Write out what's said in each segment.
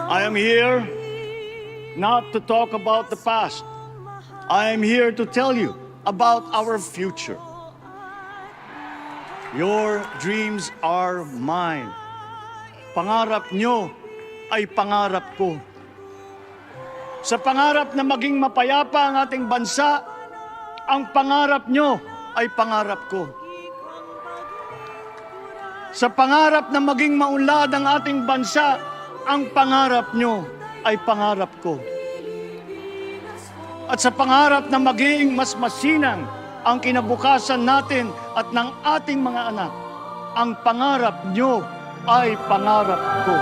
I am here not to talk about the past. I am here to tell you about our future. Your dreams are mine. Pangarap nyo ay pangarap ko. Sa pangarap na maging mapayapa ang ating bansa, ang pangarap nyo ay pangarap ko. Sa pangarap na maging maunlad ang ating bansa, ang pangarap nyo ay pangarap ko. At sa pangarap na maging mas masinang ang kinabukasan natin at ng ating mga anak, ang pangarap nyo ay pangarap ko.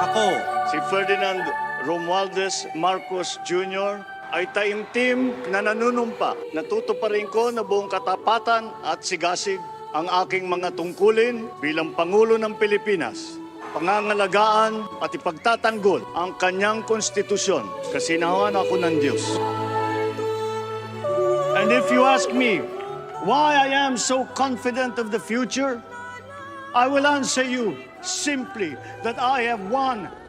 Ako, Si Ferdinand Romualdez Marcos Jr. ay taimtim na nanunumpa. Natutuparin ko na buong katapatan at sigasig ang aking mga tungkulin bilang Pangulo ng Pilipinas. Pangangalagaan at ipagtatanggol ang kanyang konstitusyon. Kasinawan ako ng Diyos. And if you ask me why I am so confident of the future, I will answer you simply that I have 110.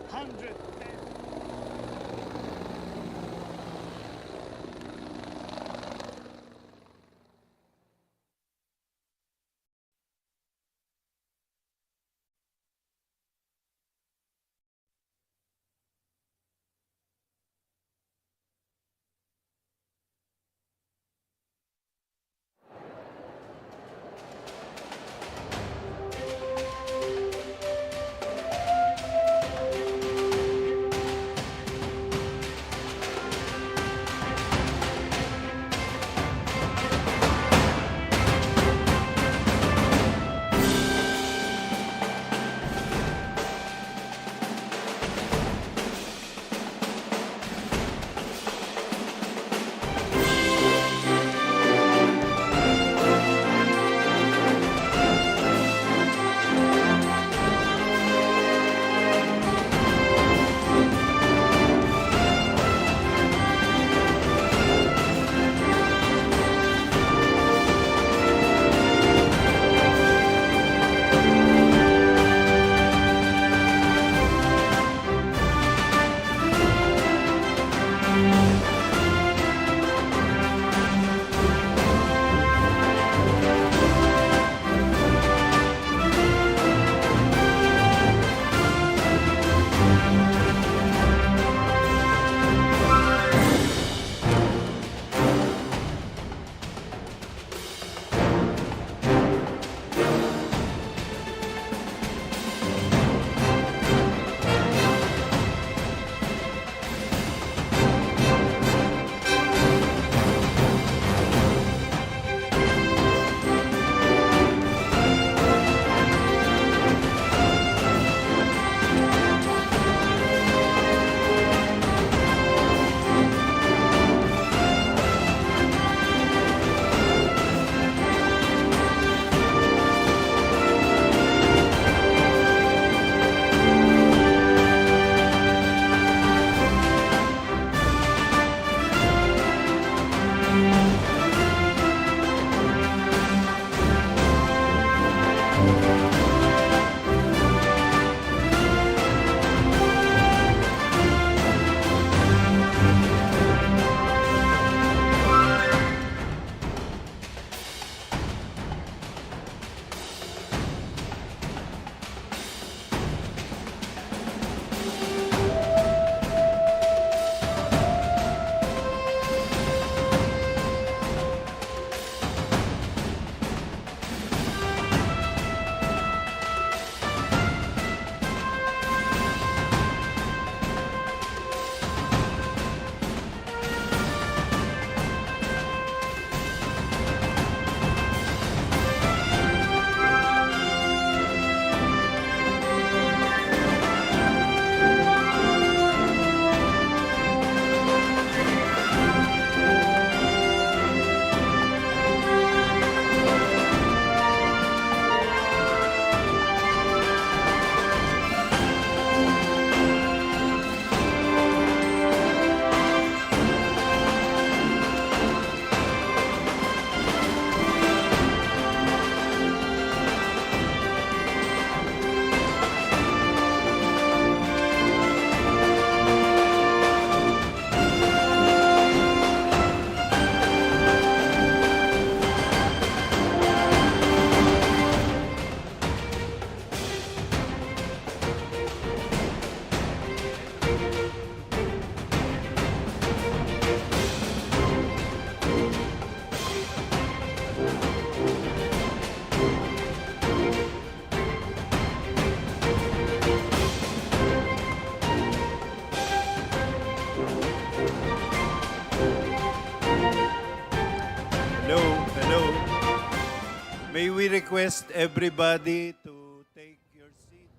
request everybody to take your seats?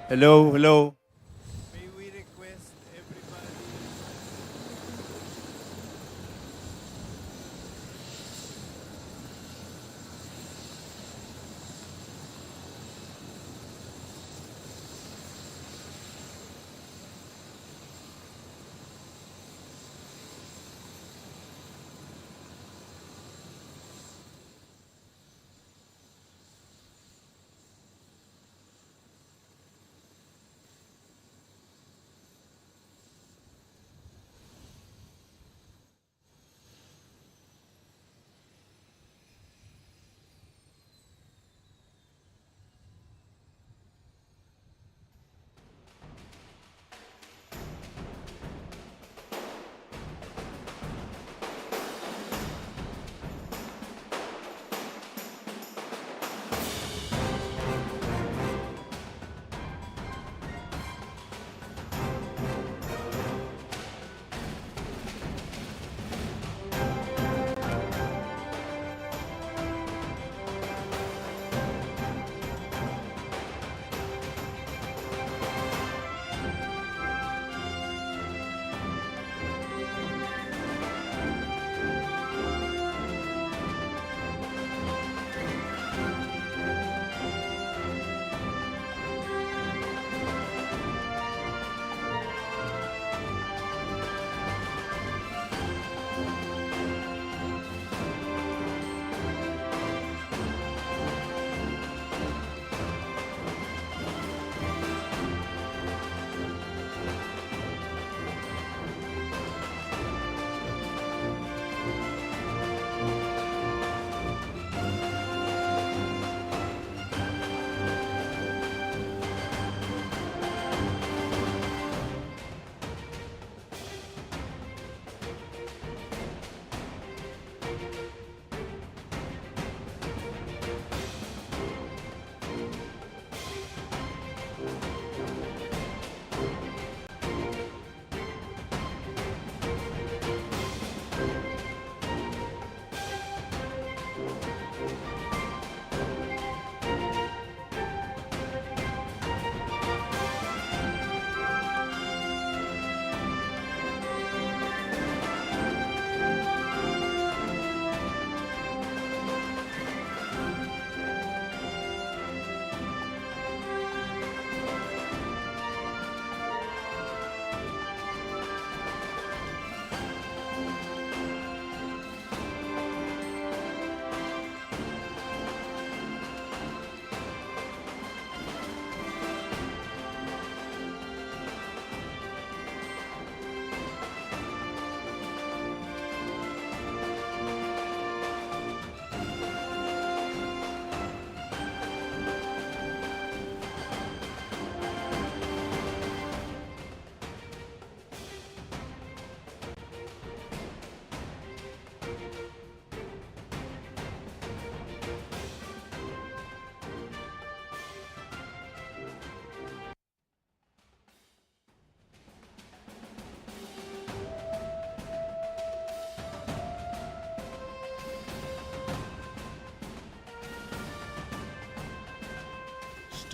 Hello, hello. May we request everybody?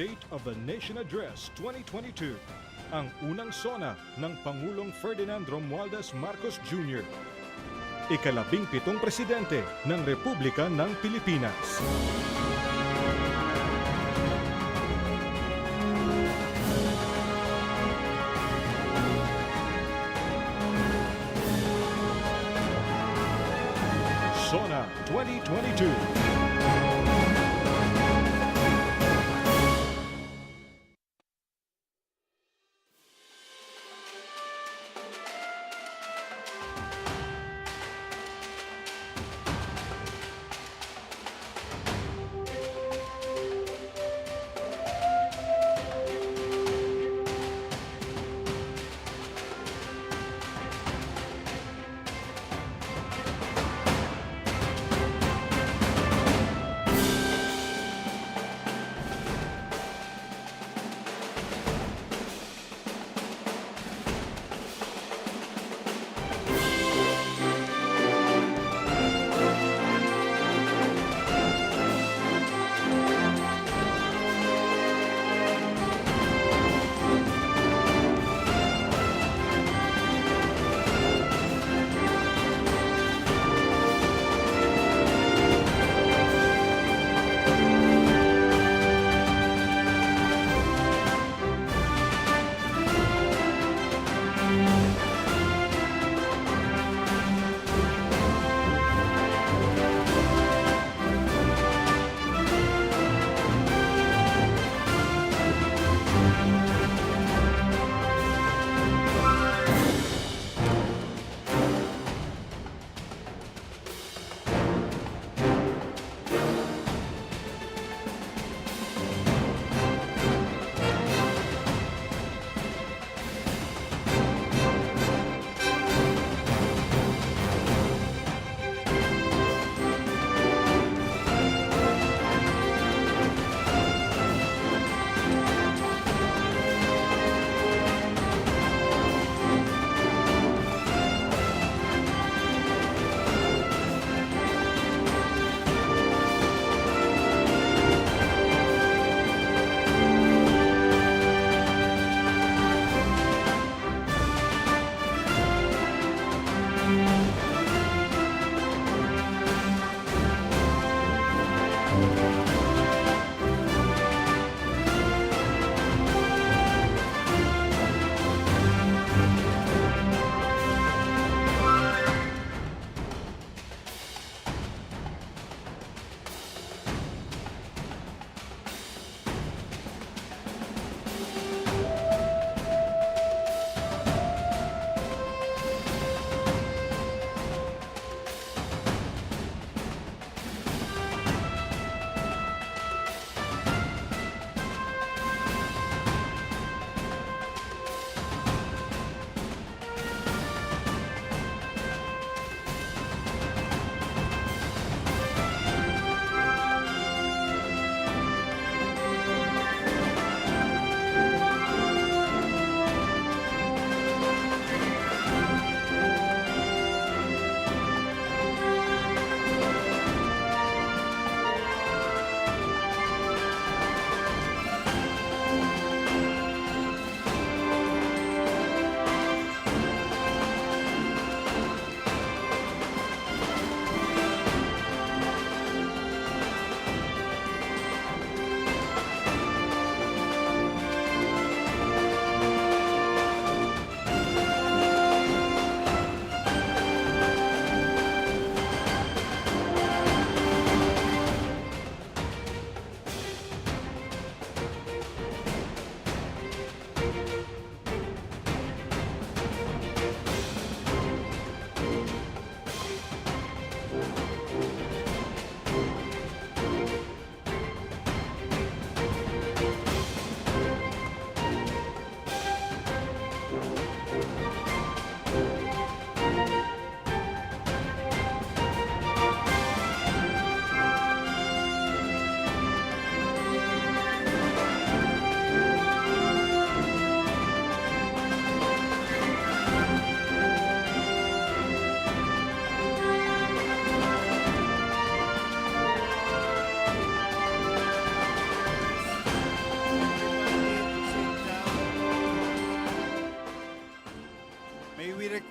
State of the Nation Address 2022, ang unang SONA ng Pangulong Ferdinand Romualdez Marcos Jr., ika-17 presidente ng Republika ng Pilipinas. SONA 2022.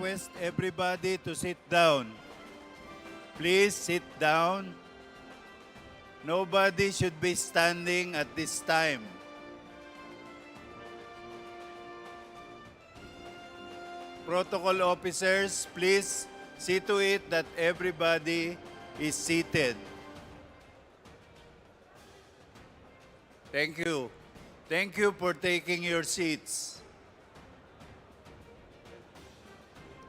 request everybody to sit down. Please sit down. Nobody should be standing at this time. Protocol officers, please see to it that everybody is seated. Thank you. Thank you for taking your seats.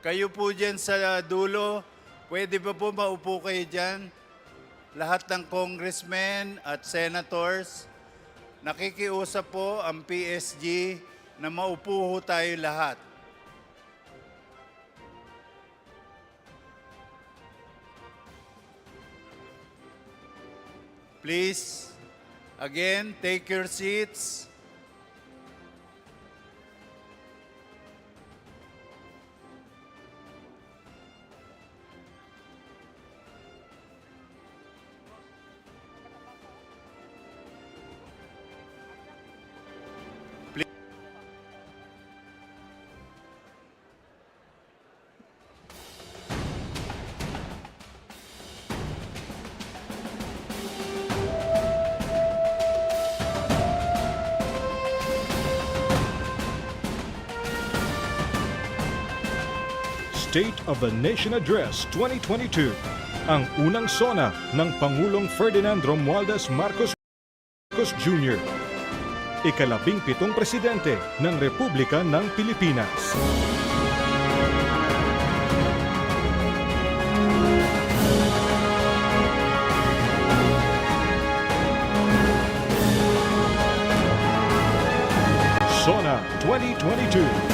Kayo po dyan sa dulo, pwede ba po maupo kayo dyan? Lahat ng congressmen at senators, nakikiusap po ang PSG na maupo ho tayo lahat. Please, again, take your seats. State of the Nation Address 2022, ang unang SONA ng Pangulong Ferdinand Romualdez Marcos Jr., ika-17 Presidente ng Republika ng Pilipinas. SONA 2022.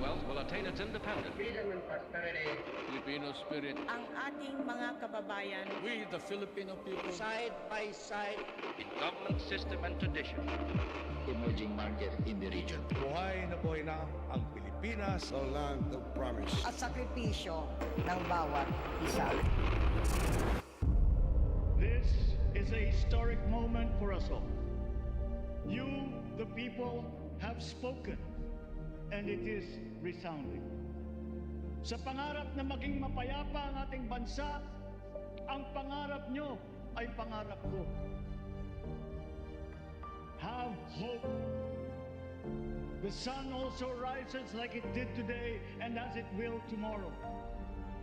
Commonwealth will attain its independence. Freedom and prosperity. Filipino spirit. Ang ating mga kababayan. We, the Filipino people. Side by side. In government system and tradition. Emerging market in the region. Buhay na ang Pilipinas, the land of promise. At sakripisyo ng bawat isa. This is a historic moment for us all. You, the people, have spoken, and it is resounding. Sa pangarap na maging mapayapa ang ating bansa, ang pangarap nyo ay pangarap ko. Have hope. The sun also rises like it did today and as it will tomorrow.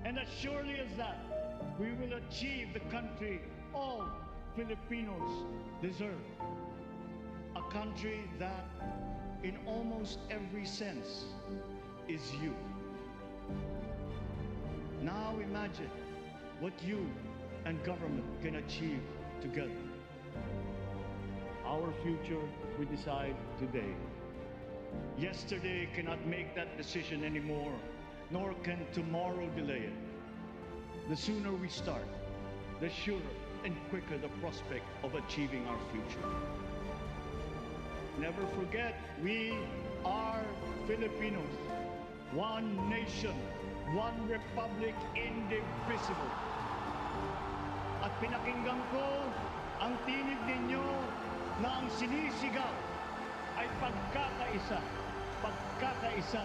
And as surely as that, we will achieve the country all Filipinos deserve. A country that, in almost every sense, is you. Now imagine what you and government can achieve together. Our future we decide today. Yesterday cannot make that decision anymore, nor can tomorrow delay it. The sooner we start, the surer and quicker the prospect of achieving our future. Never forget, we are Filipinos. One nation, one republic, indivisible. At pinakinggan ko ang tinig ninyo na ang sinisigaw ay pagkakaisa, pagkakaisa,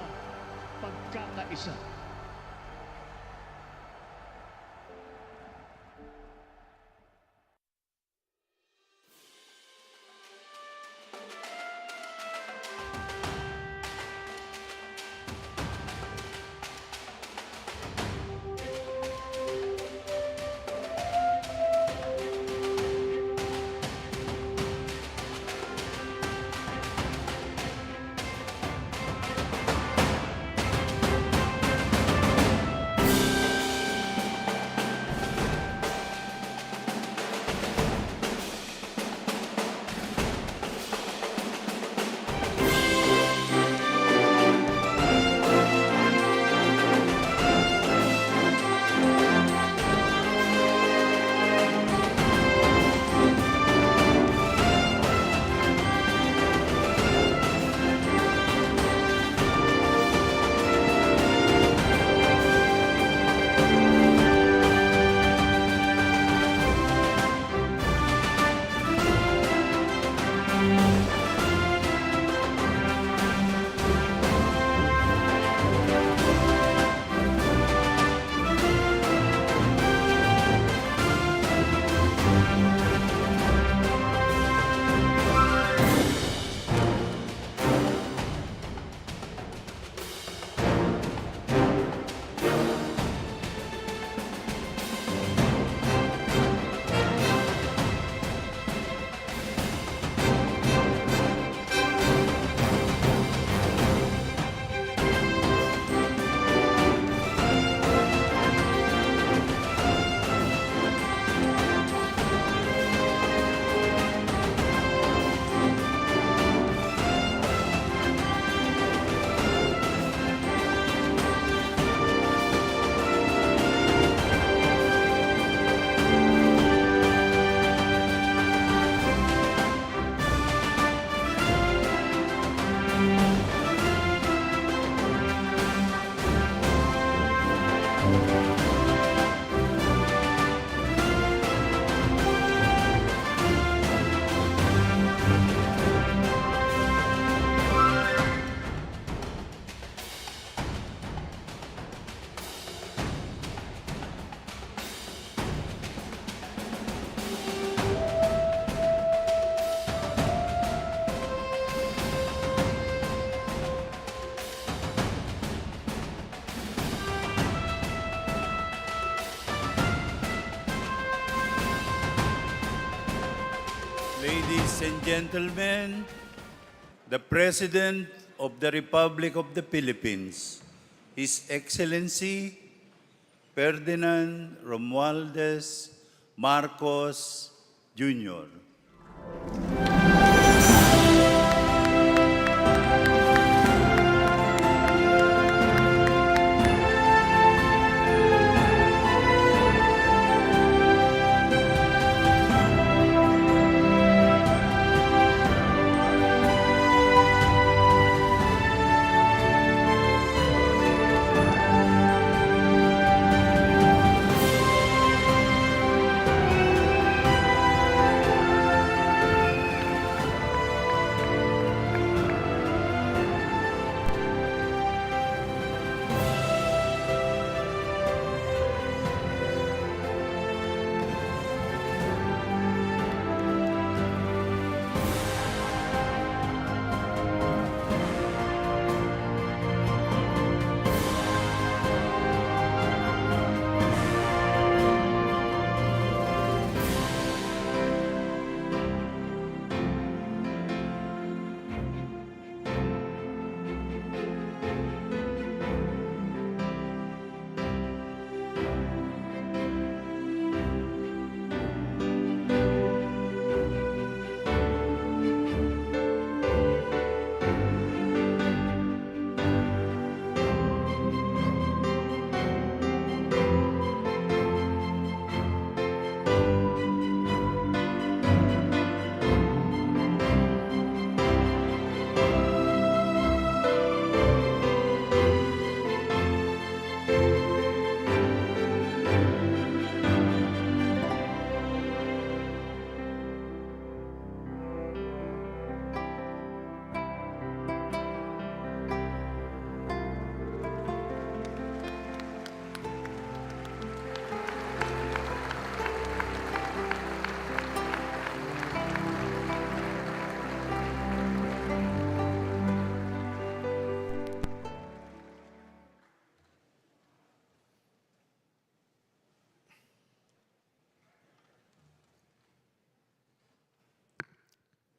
pagkakaisa. Ladies and gentlemen, the President of the Republic of the Philippines, His Excellency Ferdinand Romualdez Marcos Jr.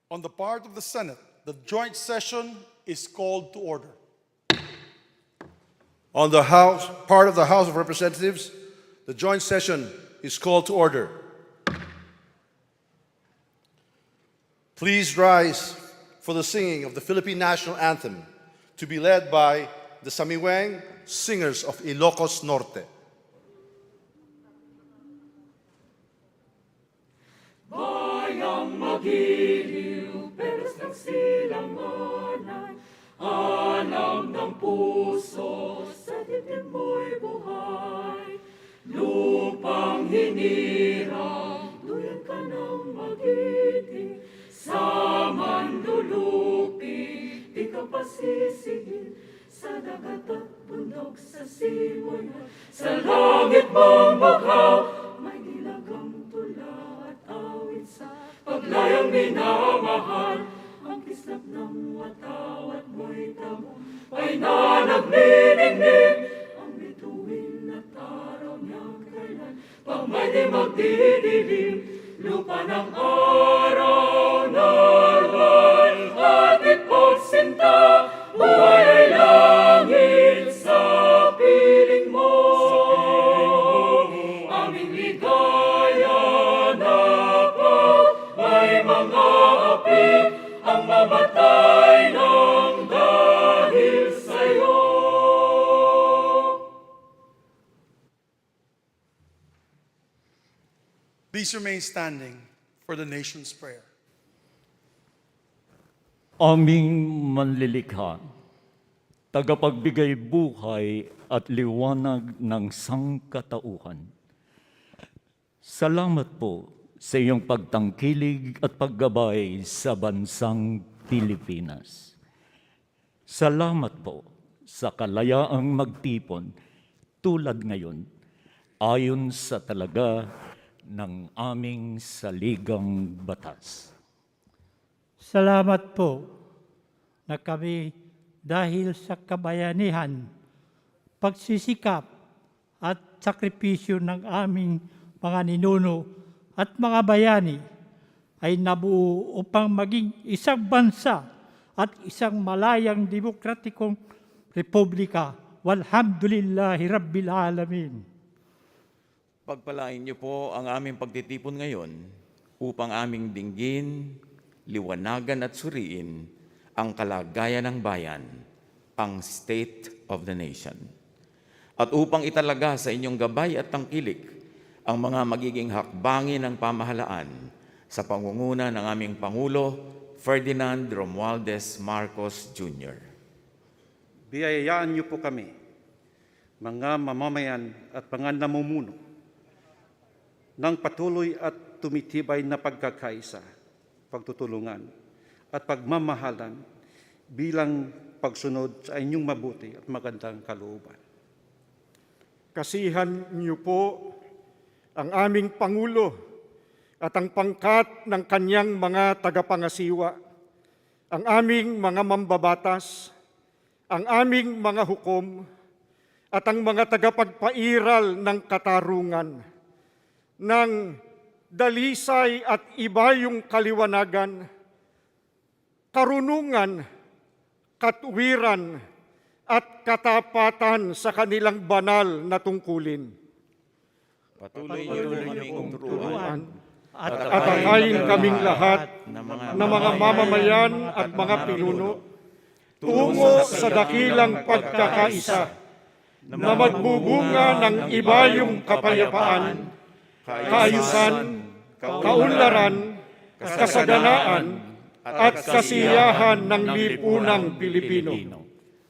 On the part of the Senate, the joint session is called to order. On the part of the House of Representatives, the joint session is called to order. Please rise for the singing of the Philippine National Anthem, to be led by the Samiwang Singers of Ilocos Norte. Bayang magiliw, peros ng silanganan, alam ng puso, sa dibdib mo'y buhay. Lupang hinirang, duyan ka ng magiting, sa mandulupi, di ka pasisigil, sa dagat at bundok, sa simoy at sa langit mong bughaw, may dilagang tula at awit sa paglayang minamahal. Ang kislap ng watawat mo'y tagumpay na nagniningning, ang bituin at araw niyang kailan pang may di magdidilim. Lupa ng araw, narwal at itpog sinta, buhay ay langit sa piling mo. Aming ligaya na pag may mga api, ang mamatay ng dahil sa'yo. Please remain standing for the nation's prayer. Aming manlilikha, tagapagbigay buhay at liwanag ng sangkatauhan. Salamat po sa iyong pagtangkilig at paggabay sa bansang Pilipinas. Salamat po sa kalayaang magtipon tulad ngayon ayon sa talaga ng aming saligang batas. Salamat po na kami dahil sa kabayanihan, pagsisikap at sakripisyo ng aming mga ninuno at mga bayani ay nabuo upang maging isang bansa at isang malayang demokratikong republika. Walhamdulillahi Rabbil Alamin. Pagpalain niyo po ang aming pagtitipon ngayon upang aming dinggin, liwanagan at suriin ang kalagayan ng bayan, ang state of the nation. At upang italaga sa inyong gabay at tangkilik ang mga magiging hakbangin ng pamahalaan sa pangunguna ng aming Pangulo, Ferdinand Romualdez Marcos Jr. Biyayaan niyo po kami, mga mamamayan at mga namumuno, ng patuloy at tumitibay na pagkakaisa, pagtutulungan at pagmamahalan bilang pagsunod sa inyong mabuti at magandang kalooban. Kasihan niyo po ang aming Pangulo at ang pangkat ng kanyang mga tagapangasiwa, ang aming mga mambabatas, ang aming mga hukom, at ang mga tagapagpairal ng katarungan, ng dalisay at ibayong kaliwanagan, karunungan, katuwiran, at katapatan sa kanilang banal na tungkulin. Patuloy niyo kaming turuan at atahayin kaming lahat na mga mamamayan at mga pinuno tungo sa dakilang pagkakaisa na magbubunga ng ibayong kapayapaan, kaayusan, kaunlaran, kasaganaan, at kasiyahan ng lipunang Pilipino.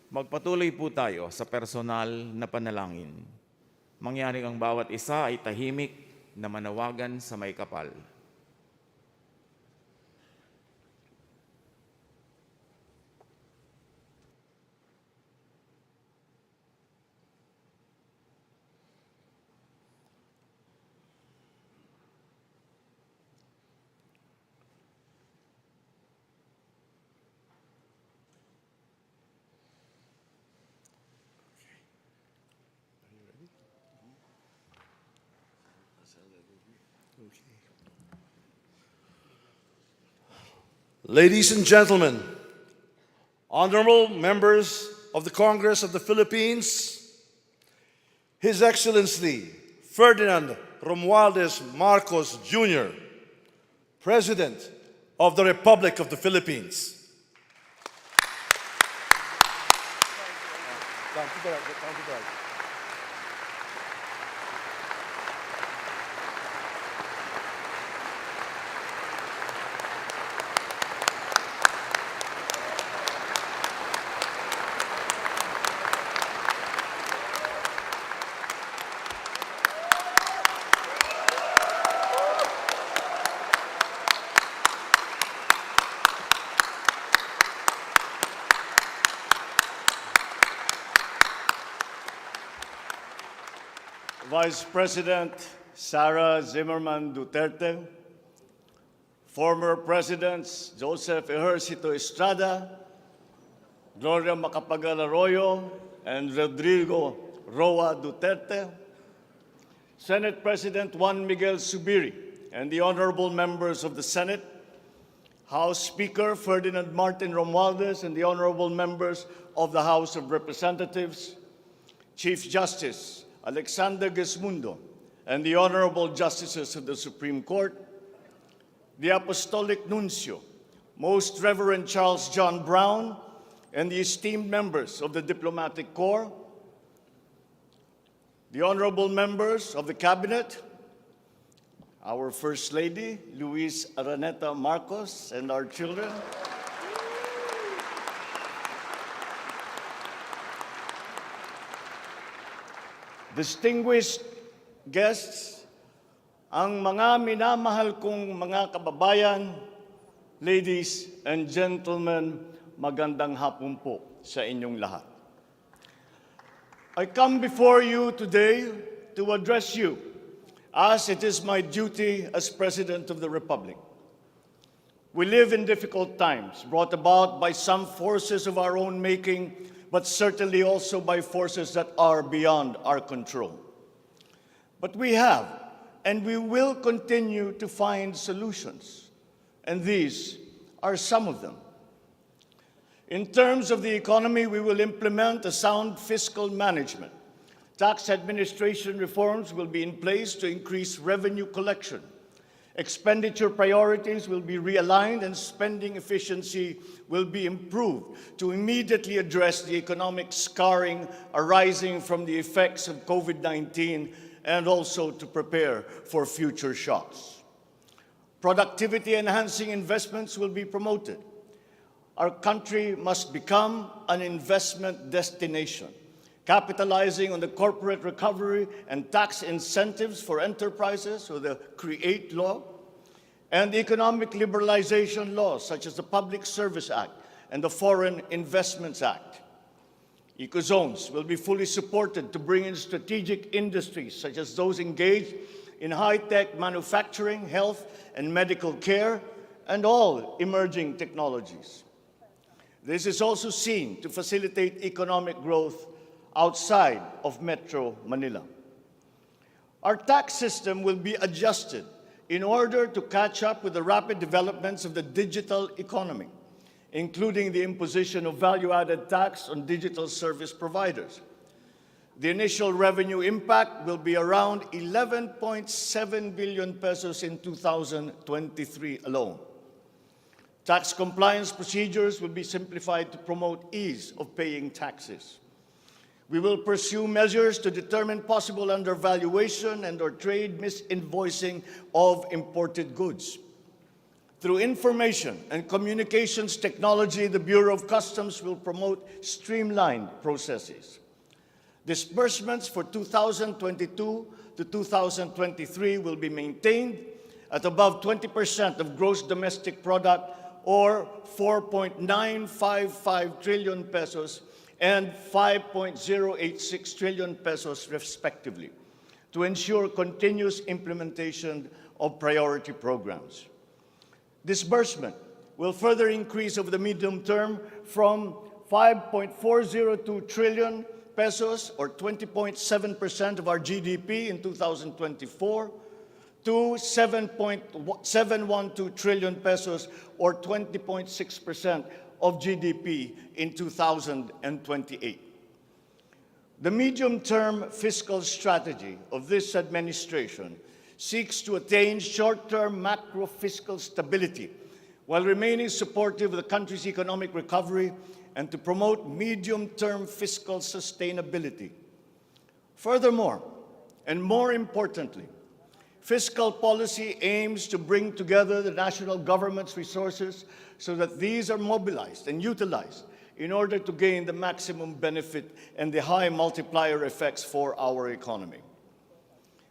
Magpatuloy po tayo sa personal na panalangin. Mangyari ang bawat isa ay tahimik na manawagan sa may kapal. Ladies and gentlemen, honorable members of the Congress of the Philippines, His Excellency Ferdinand Romualdez Marcos Jr., President of the Republic of the Philippines. Vice President Sara Zimmerman Duterte, former Presidents Joseph Ejercito Estrada, Gloria Macapagal Arroyo, and Rodrigo Roa Duterte, Senate President Juan Miguel Zubiri, and the honorable members of the Senate, House Speaker Ferdinand Martin Romualdez, and the honorable members of the House of Representatives, Chief Justice Alexander Gesmundo, and the honorable justices of the Supreme Court, the Apostolic Nuncio, Most Reverend Charles John Brown, and the esteemed members of the Diplomatic Corps, the honorable members of the Cabinet, our First Lady, Luis Araneta Marcos, and our children, distinguished guests, ang mga minamahal kong mga kababayan, ladies and gentlemen, magandang hapon po sa inyong lahat. I come before you today to address you as it is my duty as President of the Republic. We live in difficult times brought about by some forces of our own making, but certainly also by forces that are beyond our control. But we have, and we will continue to find solutions, and these are some of them. In terms of the economy, we will implement a sound fiscal management. Tax administration reforms will be in place to increase revenue collection. Expenditure priorities will be realigned and spending efficiency will be improved to immediately address the economic scarring arising from the effects of COVID-19 and also to prepare for future shocks. Productivity-enhancing investments will be promoted. Our country must become an investment destination, capitalizing on the corporate recovery and tax incentives for enterprises, or the CREATE law, and the economic liberalization laws such as the Public Service Act and the Foreign Investments Act. Ecozones will be fully supported to bring in strategic industries such as those engaged in high-tech manufacturing, health and medical care, and all emerging technologies. This is also seen to facilitate economic growth outside of Metro Manila. Our tax system will be adjusted in order to catch up with the rapid developments of the digital economy, including the imposition of value-added tax on digital service providers. The initial revenue impact will be around 11.7 billion pesos in 2023 alone. Tax compliance procedures will be simplified to promote ease of paying taxes. We will pursue measures to determine possible undervaluation and/or trade misinvoicing of imported goods. Through information and communications technology, the Bureau of Customs will promote streamlined processes. Disbursements for 2022 to 2023 will be maintained at above 20% of gross domestic product, or 4.955 trillion pesos and 5.086 trillion pesos respectively, to ensure continuous implementation of priority programs. Disbursement will further increase over the medium term from 5.402 trillion pesos, or 20.7% of our GDP in 2024, to 7.712 trillion pesos or 20.6% of GDP in 2028. The medium-term fiscal strategy of this administration seeks to attain short-term macro-fiscal stability while remaining supportive of the country's economic recovery and to promote medium-term fiscal sustainability. Furthermore, and more importantly, fiscal policy aims to bring together the national government's resources so that these are mobilized and utilized in order to gain the maximum benefit and the high multiplier effects for our economy.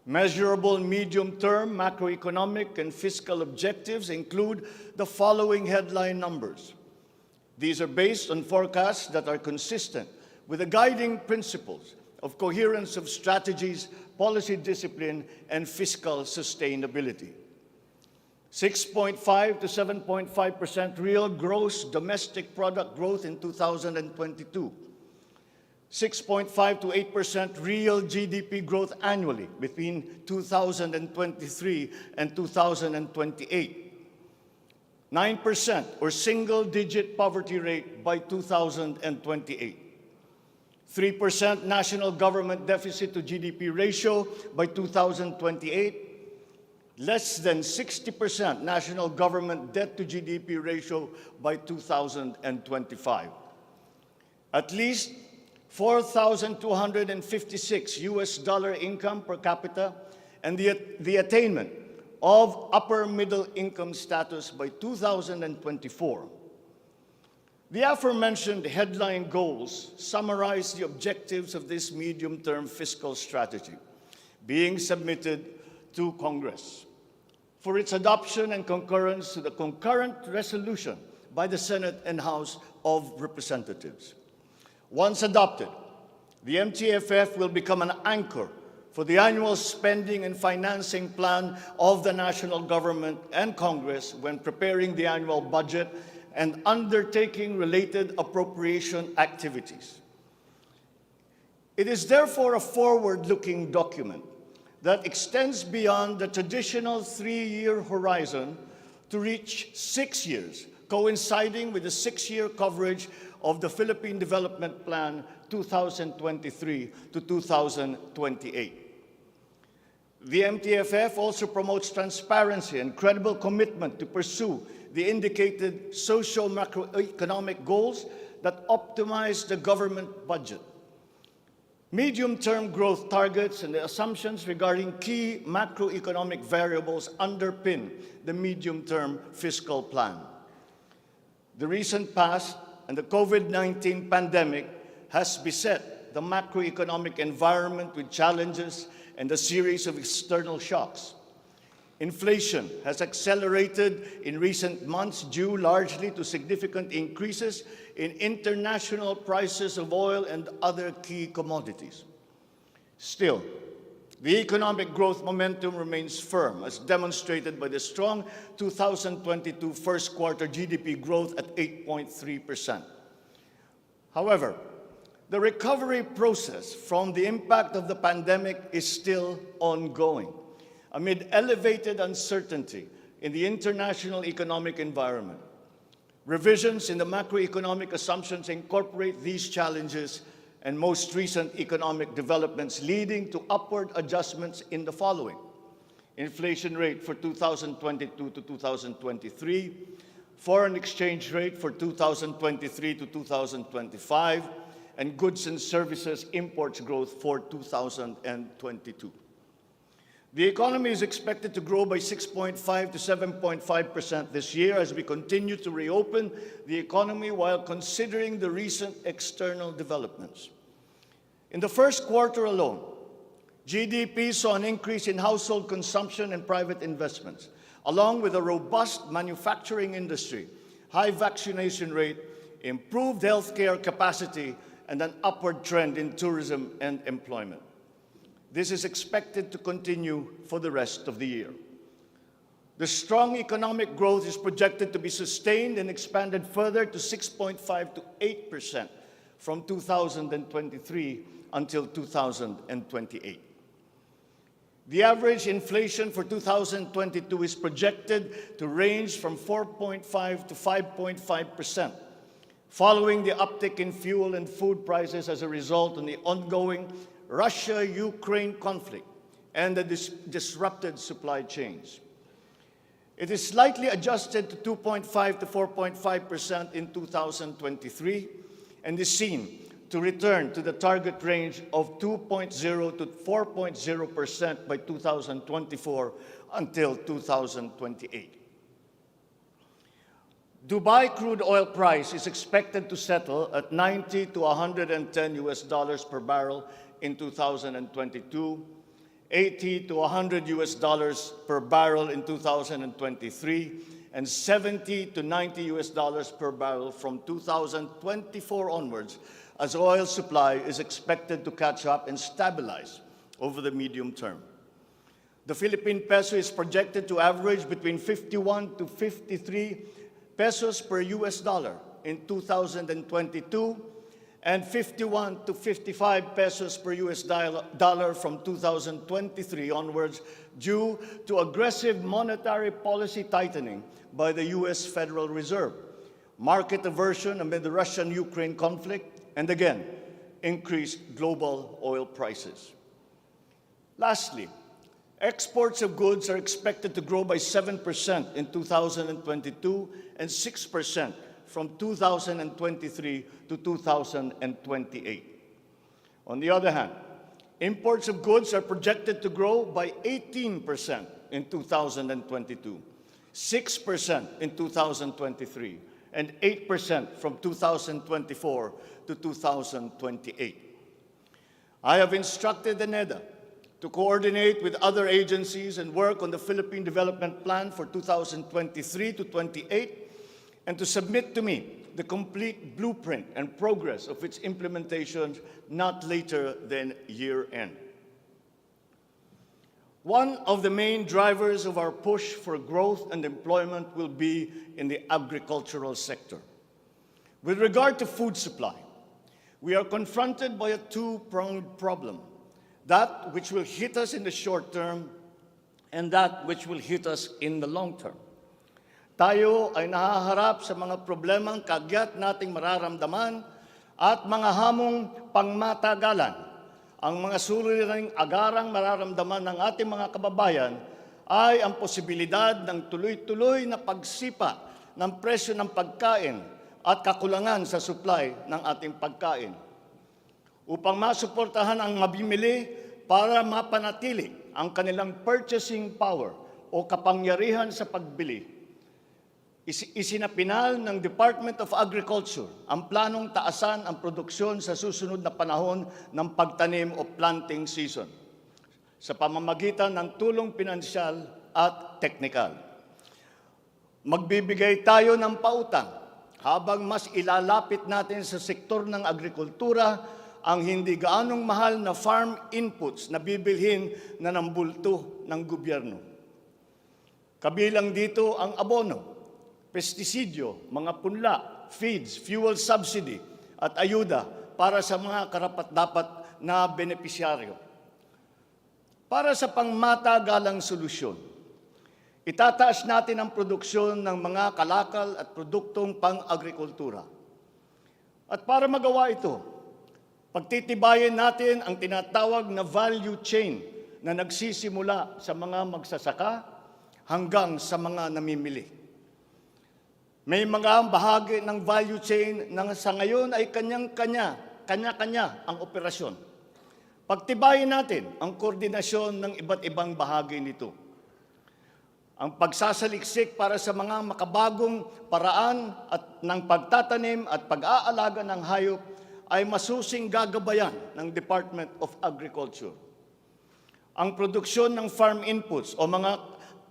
Measurable medium-term macroeconomic and fiscal objectives include the following headline numbers. These are based on forecasts that are consistent with the guiding principles of coherence of strategies, policy discipline, and fiscal sustainability. 6.5 to 7.5% real gross domestic product growth in 2022. 6.5 to 8% real GDP growth annually between 2023 and 2028. 9% or single-digit poverty rate by 2028. 3% national government deficit to GDP ratio by 2028. Less than 60% national government debt to GDP ratio by 2025. At least $4,256 income per capita and the attainment of upper middle income status by 2024. The aforementioned headline goals summarize the objectives of this medium-term fiscal strategy being submitted to Congress for its adoption and concurrence to the concurrent resolution by the Senate and House of Representatives. Once adopted, the MTFF will become an anchor for the annual spending and financing plan of the national government and Congress when preparing the annual budget and undertaking related appropriation activities. It is therefore a forward-looking document that extends beyond the traditional 3-year horizon to reach 6 years, coinciding with the 6-year coverage of the Philippine Development Plan 2023 to 2028. The MTFF also promotes transparency and credible commitment to pursue the indicated socio-macroeconomic goals that optimize the government budget. Medium-term growth targets and the assumptions regarding key macroeconomic variables underpin the medium-term fiscal plan. The recent past and the COVID-19 pandemic has beset the macroeconomic environment with challenges and a series of external shocks. Inflation has accelerated in recent months due largely to significant increases in international prices of oil and other key commodities. Still, the economic growth momentum remains firm, as demonstrated by the strong 2022 first quarter GDP growth at 8.3%. However, the recovery process from the impact of the pandemic is still ongoing, amid elevated uncertainty in the international economic environment. Revisions in the macroeconomic assumptions incorporate these challenges and most recent economic developments leading to upward adjustments in the following: inflation rate for 2022 to 2023, foreign exchange rate for 2023 to 2025, and goods and services imports growth for 2022. The economy is expected to grow by 6.5 to 7.5% this year as we continue to reopen the economy while considering the recent external developments. In the first quarter alone, GDP saw an increase in household consumption and private investments, along with a robust manufacturing industry, high vaccination rate, improved healthcare capacity, and an upward trend in tourism and employment. This is expected to continue for the rest of the year. The strong economic growth is projected to be sustained and expanded further to 6.5 to 8% from 2023 until 2028. The average inflation for 2022 is projected to range from 4.5 to 5.5%, following the uptick in fuel and food prices as a result of the ongoing Russia-Ukraine conflict and the disrupted supply chains. It is slightly adjusted to 2.5 to 4.5% in 2023 and is seen to return to the target range of 2.0 to 4.0% by 2024 until 2028. Dubai crude oil price is expected to settle at 90 to 110 US dollars per barrel in 2022, 80 to 100 US dollars per barrel in 2023, and 70 to 90 US dollars per barrel from 2024 onwards, as oil supply is expected to catch up and stabilize over the medium term. The Philippine peso is projected to average between 51 to 53 pesos per US dollar in 2022 and 51 to 55 pesos per US dollar from 2023 onwards due to aggressive monetary policy tightening by the US Federal Reserve, market aversion amid the Russian-Ukraine conflict, and again, increased global oil prices. Lastly, exports of goods are expected to grow by 7% in 2022 and 6% from 2023 to 2028. On the other hand, imports of goods are projected to grow by 18% in 2022, 6% in 2023, and 8% from 2024 to 2028. I have instructed the NEDA to coordinate with other agencies and work on the Philippine Development Plan for 2023 to 28 and to submit to me the complete blueprint and progress of its implementation not later than year-end. One of the main drivers of our push for growth and employment will be in the agricultural sector. With regard to food supply, we are confronted by a two-pronged problem, that which will hit us in the short term and that which will hit us in the long term. Tayo ay nahaharap sa mga problemang kagyat nating mararamdaman at mga hamong pangmatagalan. Ang mga suliraning agarang mararamdaman ng ating mga kababayan ay ang posibilidad ng tuloy-tuloy na pagsipa ng presyo ng pagkain at kakulangan sa supply ng ating pagkain. Upang masuportahan ang mabimili para mapanatili ang kanilang purchasing power o kapangyarihan sa pagbili, isinapinal ng Department of Agriculture ang planong taasan ang produksyon sa susunod na panahon ng pagtanim o planting season sa pamamagitan ng tulong pinansyal at teknikal. Magbibigay tayo ng pautang habang mas ilalapit natin sa sektor ng agrikultura ang hindi gaanong mahal na farm inputs na bibilhin na ng bulto ng gobyerno. Kabilang dito ang abono, pestisidyo, mga punla, feeds, fuel subsidy at ayuda para sa mga karapat-dapat na benepisyaryo. Para sa pangmatagalang solusyon, itataas natin ang produksyon ng mga kalakal at produktong pang-agrikultura. At para magawa ito, pagtitibayin natin ang tinatawag na value chain na nagsisimula sa mga magsasaka hanggang sa mga namimili. May mga bahagi ng value chain na sa ngayon ay kanya-kanya ang operasyon. Pagtibayin natin ang koordinasyon ng iba't ibang bahagi nito. Ang pagsasaliksik para sa mga makabagong paraan at ng pagtatanim at pag-aalaga ng hayop ay masusing gagabayan ng Department of Agriculture. Ang produksyon ng farm inputs o mga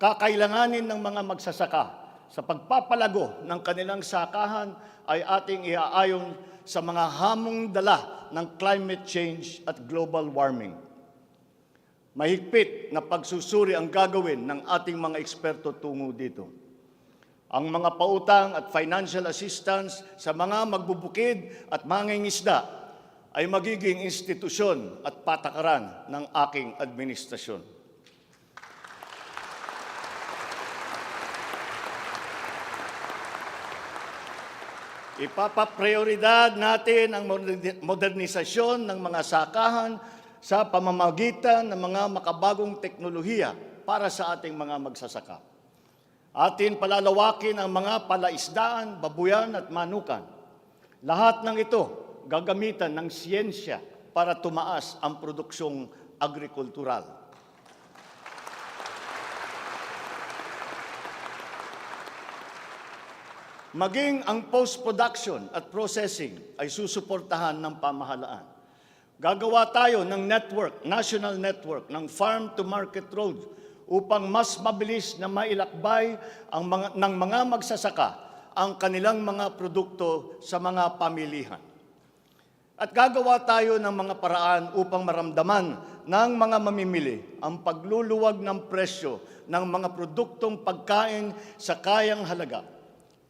kakailanganin ng mga magsasaka sa pagpapalago ng kanilang sakahan ay ating iaayon sa mga hamong dala ng climate change at global warming. Mahigpit na pagsusuri ang gagawin ng ating mga eksperto tungo dito. Ang mga pautang at financial assistance sa mga magbubukid at mangingisda ay magiging institusyon at patakaran ng aking administrasyon. Ipapaprioridad natin ang modernisasyon ng mga sakahan sa pamamagitan ng mga makabagong teknolohiya para sa ating mga magsasaka. Atin palalawakin ang mga palaisdaan, babuyan at manukan. Lahat ng ito gagamitan ng siyensya para tumaas ang produksyong agrikultural. Maging ang post-production at processing ay susuportahan ng pamahalaan. Gagawa tayo ng network, national network, ng farm-to-market road upang mas mabilis na mailakbay ng mga magsasaka ang kanilang mga produkto sa mga pamilihan. At gagawa tayo ng mga paraan upang maramdaman ng mga mamimili ang pagluluwag ng presyo ng mga produktong pagkain sa kayang halaga,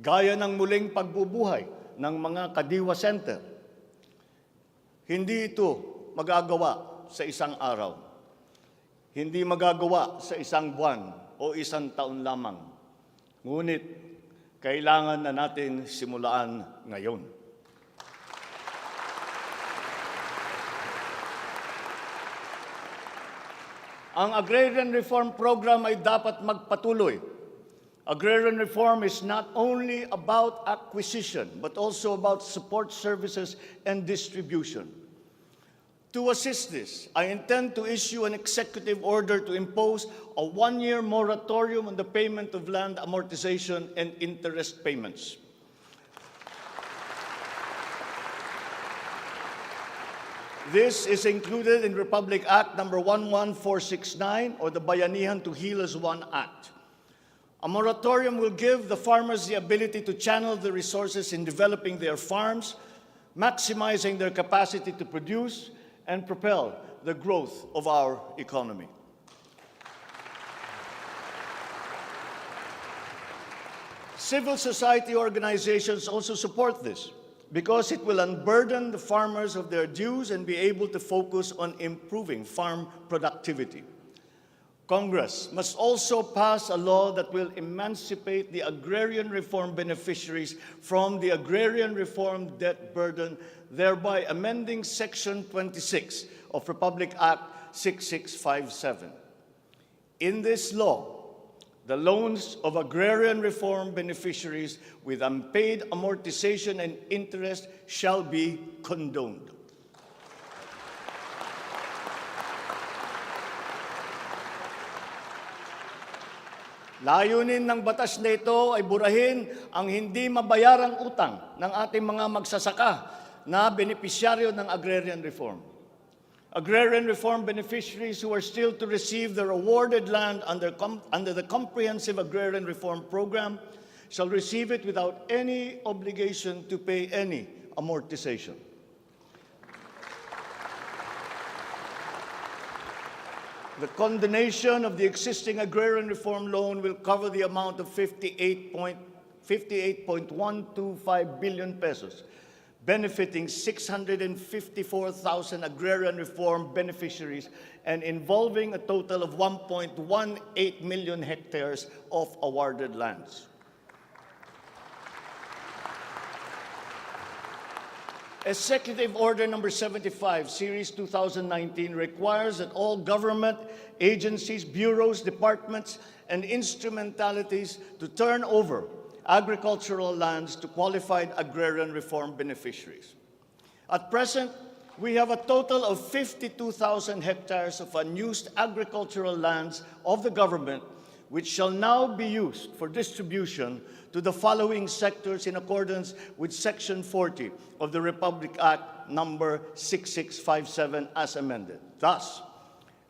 gaya ng muling pagbubuhay ng mga Kadiwa Center. Hindi ito magagawa sa isang araw. Hindi magagawa sa isang buwan o isang taon lamang. Ngunit, kailangan na natin simulaan ngayon. Ang Agrarian Reform Program ay dapat magpatuloy. Agrarian reform is not only about acquisition, but also about support services and distribution. To assist this, I intend to issue an executive order to impose a one-year moratorium on the payment of land amortization and interest payments. This is included in Republic Act number 11469 or the Bayanihan to Heal as One Act. A moratorium will give the farmers the ability to channel the resources in developing their farms, maximizing their capacity to produce, and propel the growth of our economy. Civil society organizations also support this because it will unburden the farmers of their dues and be able to focus on improving farm productivity. Congress must also pass a law that will emancipate the agrarian reform beneficiaries from the agrarian reform debt burden, thereby amending Section 26 of Republic Act 6657. In this law, the loans of agrarian reform beneficiaries with unpaid amortization and interest shall be condoned. Layunin ng batas na ito ay burahin ang hindi mabayarang utang ng ating mga magsasaka na benepisyaryo ng agrarian reform. Agrarian reform beneficiaries who are still to receive their awarded land under the Comprehensive Agrarian Reform Program shall receive it without any obligation to pay any amortization. The condonation of the existing agrarian reform loan will cover the amount of 58.125 billion pesos, benefiting 654,000 agrarian reform beneficiaries and involving a total of 1.18 million hectares of awarded lands. Executive Order number 75, Series 2019, requires that all government agencies, bureaus, departments, and instrumentalities to turn over agricultural lands to qualified agrarian reform beneficiaries. At present, we have a total of 52,000 hectares of unused agricultural lands of the government, which shall now be used for distribution to the following sectors in accordance with Section 40 of the Republic Act number 6657 as amended. Thus,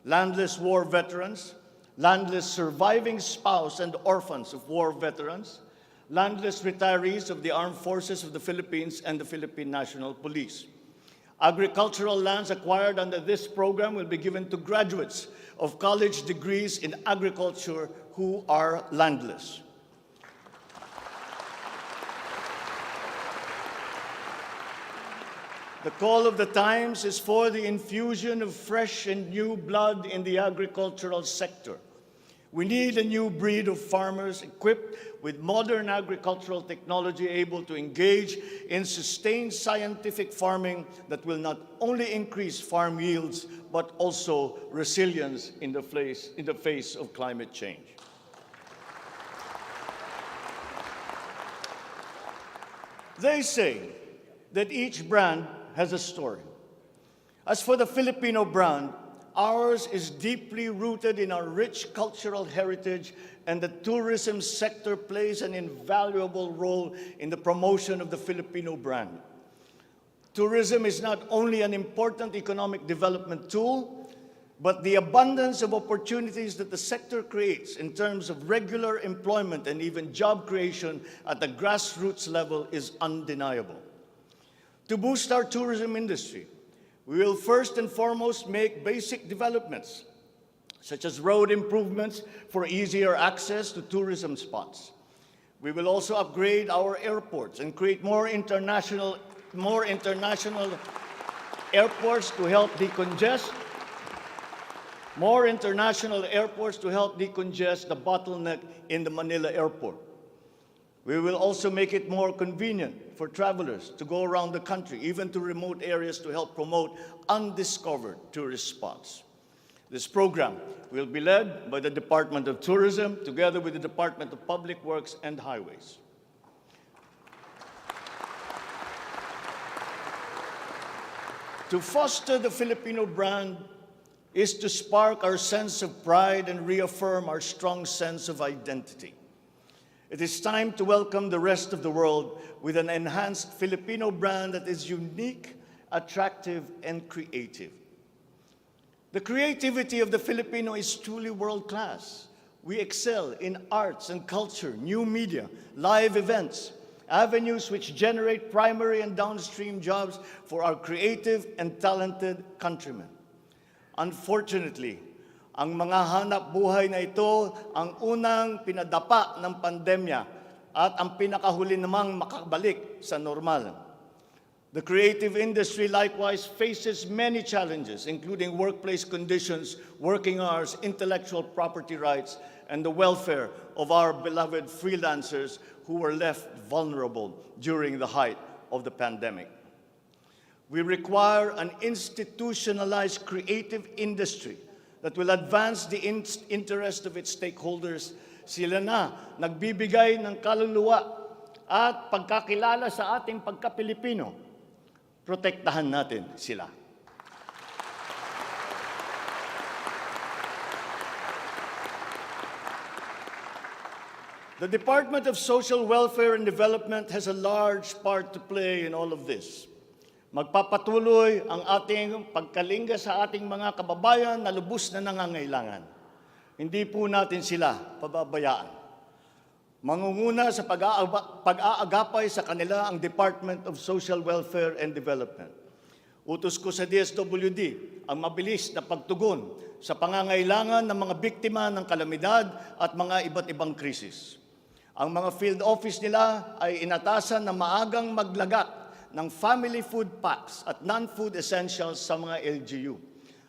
landless war veterans, landless surviving spouse and orphans of war veterans, landless retirees of the Armed Forces of the Philippines and the Philippine National Police. Agricultural lands acquired under this program will be given to graduates of college degrees in agriculture who are landless. The call of the times is for the infusion of fresh and new blood in the agricultural sector. We need a new breed of farmers equipped with modern agricultural technology able to engage in sustained scientific farming that will not only increase farm yields, but also resilience in the face of climate change. They say that each brand has a story. As for the Filipino brand, ours is deeply rooted in our rich cultural heritage, and the tourism sector plays an invaluable role in the promotion of the Filipino brand. Tourism is not only an important economic development tool, but the abundance of opportunities that the sector creates in terms of regular employment and even job creation at the grassroots level is undeniable. To boost our tourism industry, we will first and foremost make basic developments, such as road improvements for easier access to tourism spots. We will also upgrade our airports and create more international airports to help decongest the bottleneck in the Manila airport. We will also make it more convenient for travelers to go around the country, even to remote areas, to help promote undiscovered tourist spots. This program will be led by the Department of Tourism together with the Department of Public Works and Highways. To foster the Filipino brand is to spark our sense of pride and reaffirm our strong sense of identity. It is time to welcome the rest of the world with an enhanced Filipino brand that is unique, attractive, and creative. The creativity of the Filipino is truly world-class. We excel in arts and culture, new media, live events, avenues which generate primary and downstream jobs for our creative and talented countrymen. Unfortunately, ang mga hanap buhay na ito ang unang pinadapa ng pandemya at ang pinakahuli namang makabalik sa normal. The creative industry likewise faces many challenges, including workplace conditions, working hours, intellectual property rights, and the welfare of our beloved freelancers who were left vulnerable during the height of the pandemic. We require an institutionalized creative industry that will advance the interest of its stakeholders. Sila na nagbibigay ng kaluluwa at pagkakilala sa ating pagka-Pilipino. Protektahan natin sila. The Department of Social Welfare and Development has a large part to play in all of this. Magpapatuloy ang ating pagkalinga sa ating mga kababayan na lubos na nangangailangan. Hindi po natin sila pababayaan. Mangunguna sa pag-aagapay sa kanila ang Department of Social Welfare and Development. Utos ko sa DSWD ang mabilis na pagtugon sa pangangailangan ng mga biktima ng kalamidad at mga iba't ibang krisis. Ang mga field office nila ay inatasan na maagang maglagak ng family food packs at non-food essentials sa mga LGU,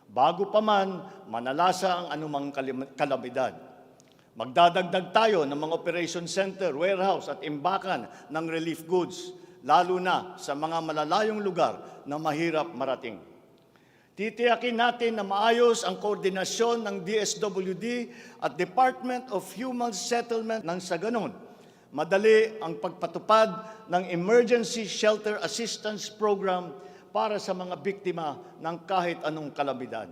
bago pa man manalasa ang anumang kalamidad. Magdadagdag tayo ng mga operation center, warehouse at imbakan ng relief goods, lalo na sa mga malalayong lugar na mahirap marating. Titiyakin natin na maayos ang koordinasyon ng DSWD at Department of Human Settlement nang sa ganon, madali ang pagpatupad ng Emergency Shelter Assistance Program para sa mga biktima ng kahit anong kalamidad.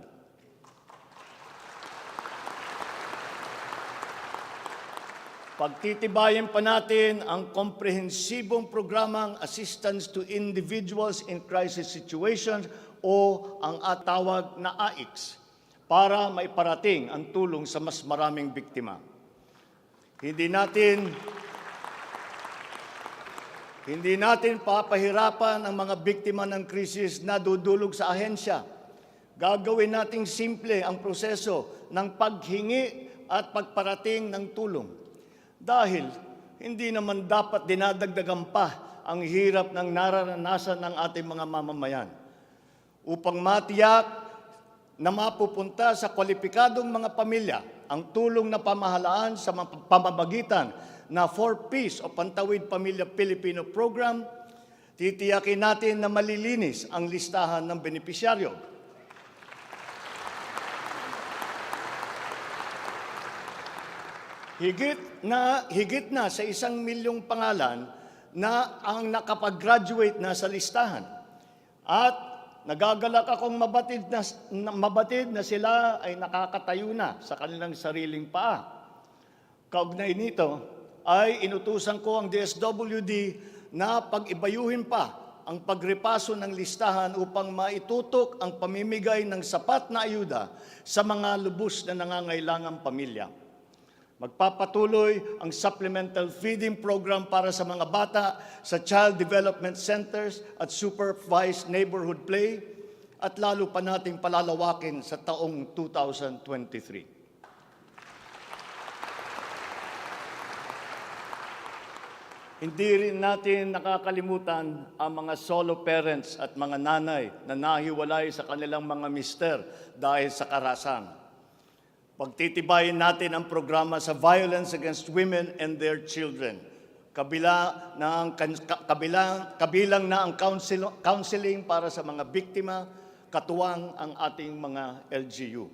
Pagtitibayin pa natin ang komprehensibong programang Assistance to Individuals in Crisis Situations o ang atawag na AICS para maiparating ang tulong sa mas maraming biktima. Hindi natin papahirapan ang mga biktima ng krisis na dudulog sa ahensya. Gagawin nating simple ang proseso ng paghingi at pagparating ng tulong. Dahil hindi naman dapat dinadagdagan pa ang hirap ng nararanasan ng ating mga mamamayan. Upang matiyak na mapupunta sa kwalipikadong mga pamilya ang tulong na pamahalaan sa pamamagitan na 4Ps o Pantawid Pamilya Pilipino Program, titiyakin natin na malilinis ang listahan ng benepisyaryo. Higit na sa 1 milyong pangalan na ang nakapag-graduate na sa listahan. At nagagalak akong mabatid na sila ay nakakatayo na sa kanilang sariling paa. Kaugnay nito ay inutusan ko ang DSWD na pag-ibayuhin pa ang pagrepaso ng listahan upang maitutok ang pamimigay ng sapat na ayuda sa mga lubos na nangangailangang pamilya. Magpapatuloy ang supplemental feeding program para sa mga bata sa child development centers at supervised neighborhood play at lalo pa nating palalawakin sa taong 2023. Hindi rin natin nakakalimutan ang mga solo parents at mga nanay na nahiwalay sa kanilang mga mister dahil sa karahasan. Pagtitibayin natin ang programa sa violence against women and their children. Kabilang na ang counseling para sa mga biktima, katuwang ang ating mga LGU.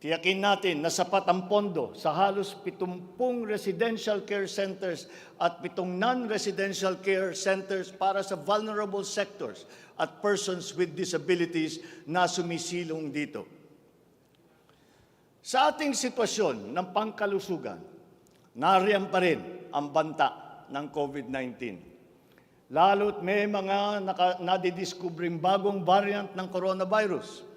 Tiyakin natin na sapat ang pondo sa halos 70 residential care centers at 7 non-residential care centers para sa vulnerable sectors at persons with disabilities na sumisilong dito. Sa ating sitwasyon ng pangkalusugan, nariyan pa rin ang banta ng COVID-19. Lalo't may mga nadidiskubring bagong variant ng coronavirus.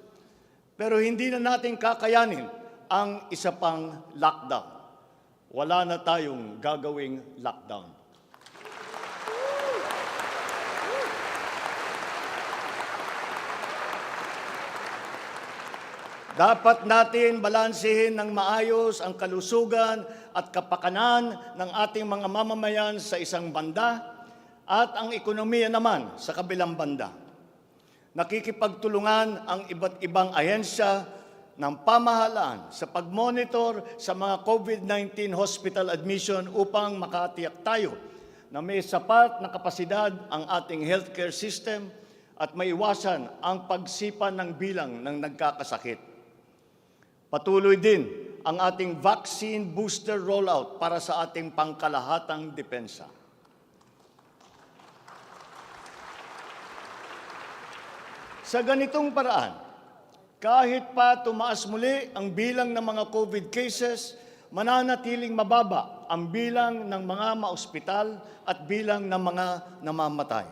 Pero hindi na natin kakayanin ang isa pang lockdown. Wala na tayong gagawing lockdown. Dapat natin balansehin ng maayos ang kalusugan at kapakanan ng ating mga mamamayan sa isang banda at ang ekonomiya naman sa kabilang banda. Nakikipagtulungan ang iba't ibang ahensya ng pamahalaan sa pag-monitor sa mga COVID-19 hospital admission upang makatiyak tayo na may sapat na kapasidad ang ating healthcare system at maiwasan ang pagsipa ng bilang ng nagkakasakit. Patuloy din ang ating vaccine booster rollout para sa ating pangkalahatang depensa. Sa ganitong paraan, kahit pa tumaas muli ang bilang ng mga COVID cases, mananatiling mababa ang bilang ng mga maospital at bilang ng mga namamatay.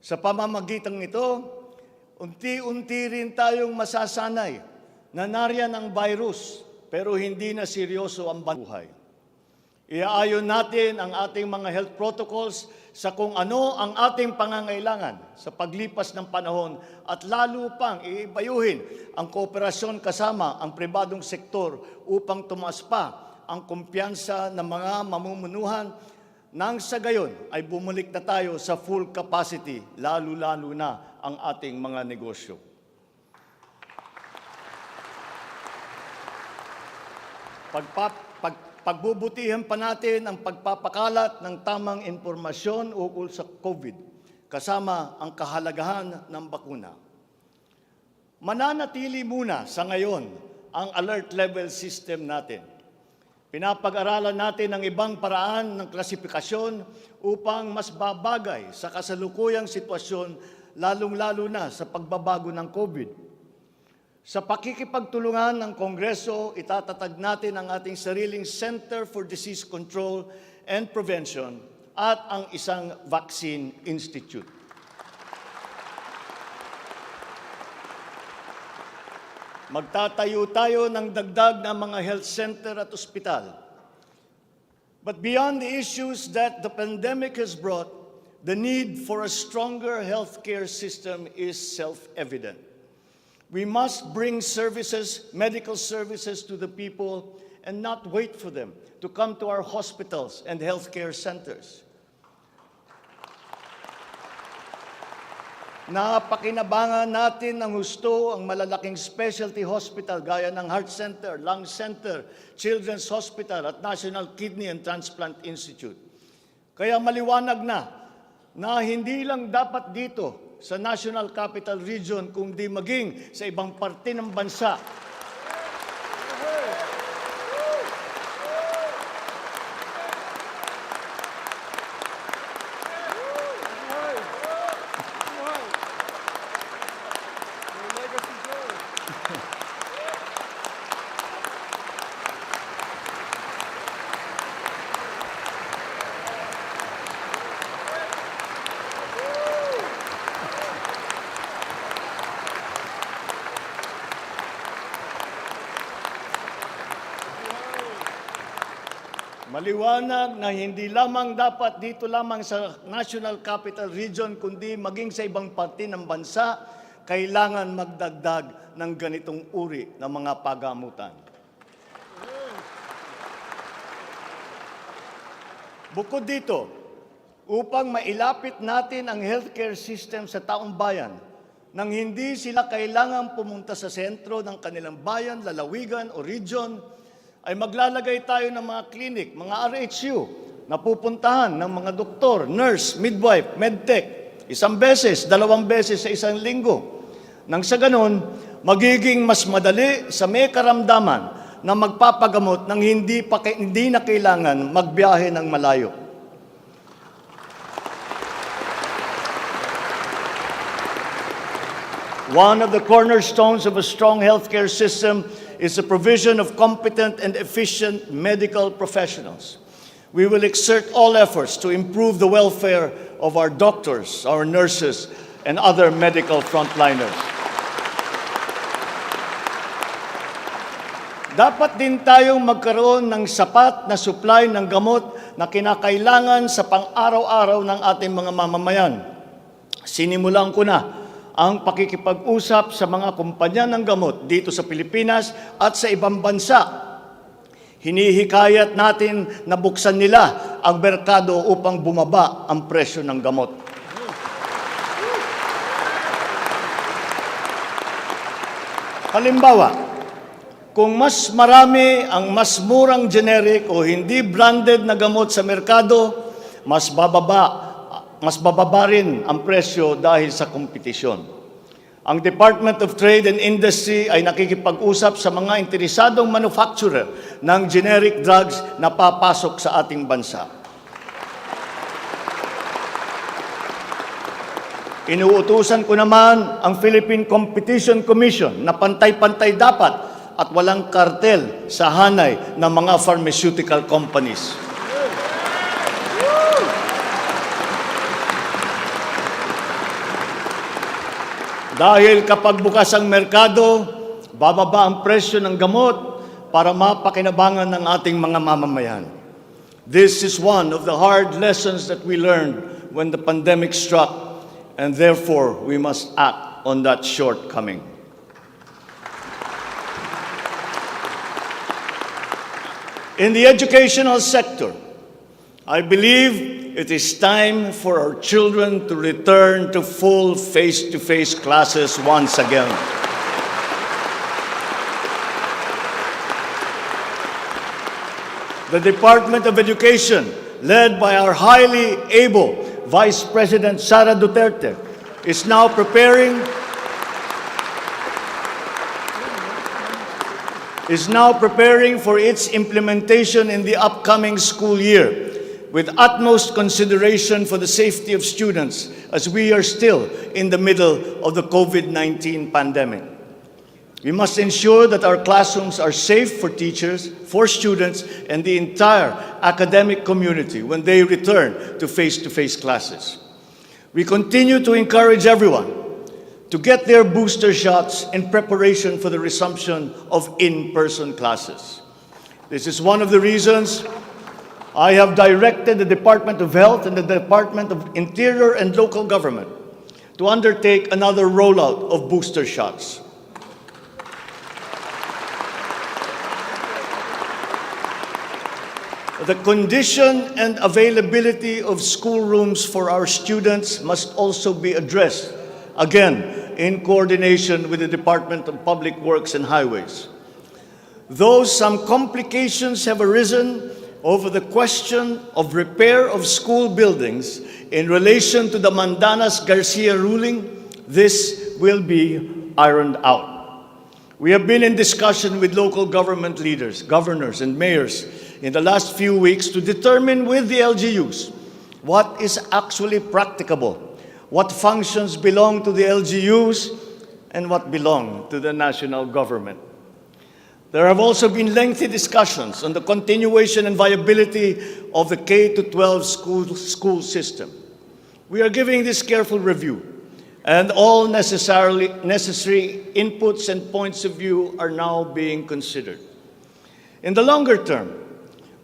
Sa pamamagitan nito, unti-unti rin tayong masasanay na nariyan ang virus pero hindi na seryoso ang buhay. Iaayon natin ang ating mga health protocols sa kung ano ang ating pangangailangan sa paglipas ng panahon at lalo pang iibayuhin ang kooperasyon kasama ang pribadong sektor upang tumaas pa ang kumpiyansa ng mga mamumunuhan nang sa gayon ay bumalik na tayo sa full capacity, lalo-lalo na ang ating mga negosyo. Pagbubutihan pa natin ang pagpapakalat ng tamang impormasyon ukol sa COVID, kasama ang kahalagahan ng bakuna. Mananatili muna sa ngayon ang alert level system natin. Pinapag-aralan natin ang ibang paraan ng klasifikasyon upang mas babagay sa kasalukuyang sitwasyon, lalong-lalo na sa pagbabago ng COVID. Sa pakikipagtulungan ng Kongreso, itatatag natin ang ating sariling Center for Disease Control and Prevention at ang isang Vaccine Institute. Magtatayo tayo ng dagdag na mga health center at ospital. But beyond the issues that the pandemic has brought, the need for a stronger healthcare system is self-evident. We must bring services, medical services to the people and not wait for them to come to our hospitals and healthcare centers. Napakinabangan natin ng gusto ang malalaking specialty hospital gaya ng Heart Center, Lung Center, Children's Hospital at National Kidney and Transplant Institute. Kaya maliwanag na hindi lang dapat dito sa National Capital Region kundi maging sa ibang parte ng bansa. Maliwanag na hindi lamang dapat dito lamang sa National Capital Region, kundi maging sa ibang parte ng bansa, kailangan magdagdag ng ganitong uri ng mga pagamutan. Bukod dito, upang mailapit natin ang healthcare system sa taong bayan, nang hindi sila kailangan pumunta sa sentro ng kanilang bayan, lalawigan o region, ay maglalagay tayo ng mga clinic, mga RHU, na pupuntahan ng mga doktor, nurse, midwife, medtech, 1 beses, 2 beses sa isang linggo. Nang sa ganon, magiging mas madali sa may karamdaman na magpapagamot nang hindi na kailangan magbiyahe ng malayo. One of the cornerstones of a strong healthcare system is the provision of competent and efficient medical professionals. We will exert all efforts to improve the welfare of our doctors, our nurses, and other medical frontliners. Dapat din tayong magkaroon ng sapat na supply ng gamot na kinakailangan sa pang-araw-araw ng ating mga mamamayan. Sinimulan ko na ang pakikipag-usap sa mga kumpanya ng gamot dito sa Pilipinas at sa ibang bansa. Hinihikayat natin na buksan nila ang merkado upang bumaba ang presyo ng gamot. Halimbawa, kung mas marami ang mas murang generic o hindi branded na gamot sa merkado, mas bababa rin ang presyo dahil sa kompetisyon. Ang Department of Trade and Industry ay nakikipag-usap sa mga interesadong manufacturer ng generic drugs na papasok sa ating bansa. Inuutusan ko naman ang Philippine Competition Commission na pantay-pantay dapat at walang kartel sa hanay ng mga pharmaceutical companies. Dahil kapag bukas ang merkado, bababa ang presyo ng gamot para mapakinabangan ng ating mga mamamayan. This is one of the hard lessons that we learned when the pandemic struck, and therefore we must act on that shortcoming. In the educational sector, I believe it is time for our children to return to full face-to-face classes once again. The Department of Education, led by our highly able Vice President Sara Duterte, is now preparing for its implementation in the upcoming school year, with utmost consideration for the safety of students as we are still in the middle of the COVID-19 pandemic. We must ensure that our classrooms are safe for teachers, for students, and the entire academic community when they return to face-to-face classes. We continue to encourage everyone to get their booster shots in preparation for the resumption of in-person classes. This is one of the reasons I have directed the Department of Health and the Department of Interior and Local Government to undertake another rollout of booster shots. The condition and availability of schoolrooms for our students must also be addressed again, in coordination with the Department of Public Works and Highways. Though some complications have arisen over the question of repair of school buildings in relation to the Mandanas-Garcia ruling, this will be ironed out. We have been in discussion with local government leaders, governors, and mayors in the last few weeks to determine with the LGUs what is actually practicable, what functions belong to the LGUs, and what belong to the national government. There have also been lengthy discussions on the continuation and viability of the K-12 school system. We are giving this careful review, and all necessary inputs and points of view are now being considered. In the longer term,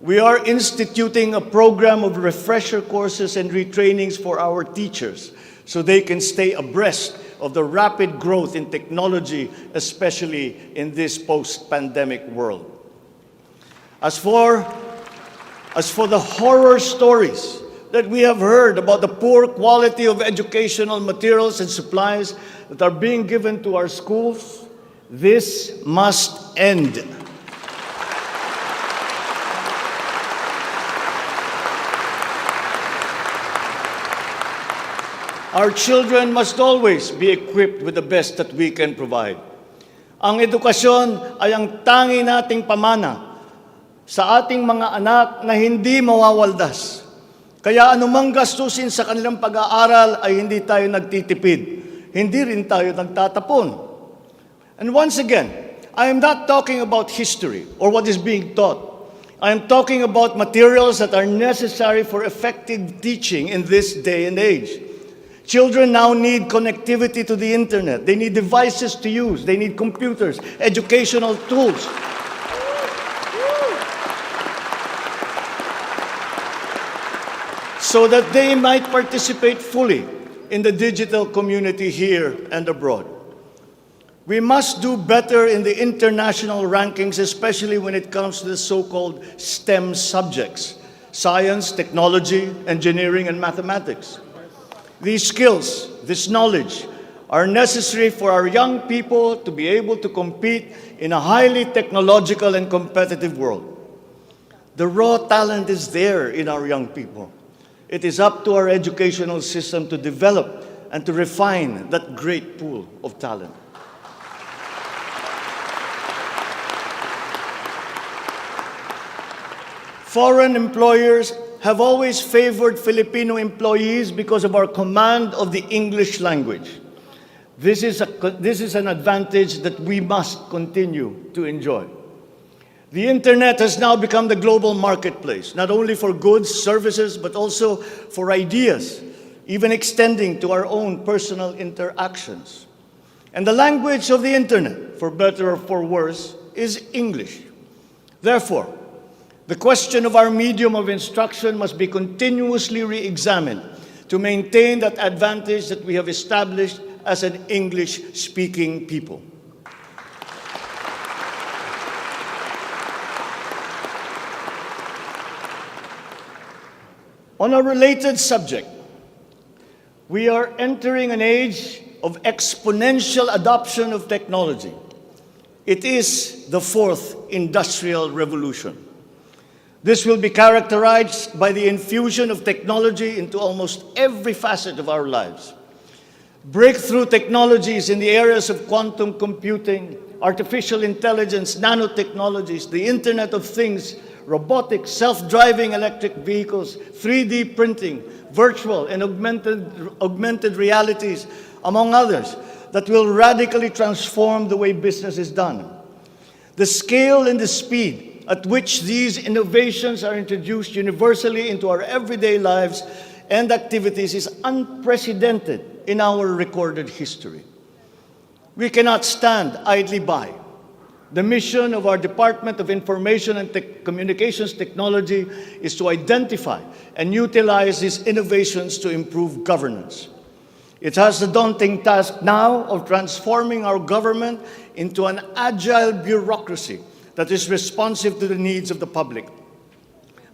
we are instituting a program of refresher courses and retrainings for our teachers so they can stay abreast of the rapid growth in technology, especially in this post-pandemic world. As for the horror stories that we have heard about the poor quality of educational materials and supplies that are being given to our schools, this must end. Our children must always be equipped with the best that we can provide. Ang edukasyon ay ang tangi nating pamana sa ating mga anak na hindi mawawaldas. Kaya anumang gastusin sa kanilang pag-aaral ay hindi tayo nagtitipid. Hindi rin tayo nagtatapon. And once again, I am not talking about history or what is being taught. I am talking about materials that are necessary for effective teaching in this day and age. Children now need connectivity to the internet. They need devices to use. They need computers, educational tools. So that they might participate fully in the digital community here and abroad. We must do better in the international rankings, especially when it comes to the so-called STEM subjects: science, technology, engineering, and mathematics. These skills, this knowledge, are necessary for our young people to be able to compete in a highly technological and competitive world. The raw talent is there in our young people. It is up to our educational system to develop and to refine that great pool of talent. Foreign employers have always favored Filipino employees because of our command of the English language. This is an advantage that we must continue to enjoy. The internet has now become the global marketplace, not only for goods, services, but also for ideas, even extending to our own personal interactions. And the language of the internet, for better or for worse, is English. Therefore, the question of our medium of instruction must be continuously re-examined to maintain that advantage that we have established as an English-speaking people. On a related subject, we are entering an age of exponential adoption of technology. It is the fourth industrial revolution. This will be characterized by the infusion of technology into almost every facet of our lives. Breakthrough technologies in the areas of quantum computing, artificial intelligence, nanotechnologies, the Internet of Things, robotics, self-driving electric vehicles, 3D printing, virtual and augmented realities, among others, that will radically transform the way business is done. The scale and the speed at which these innovations are introduced universally into our everyday lives and activities is unprecedented in our recorded history. We cannot stand idly by. The mission of our Department of Information and Communications Technology is to identify and utilize these innovations to improve governance. It has the daunting task now of transforming our government into an agile bureaucracy that is responsive to the needs of the public.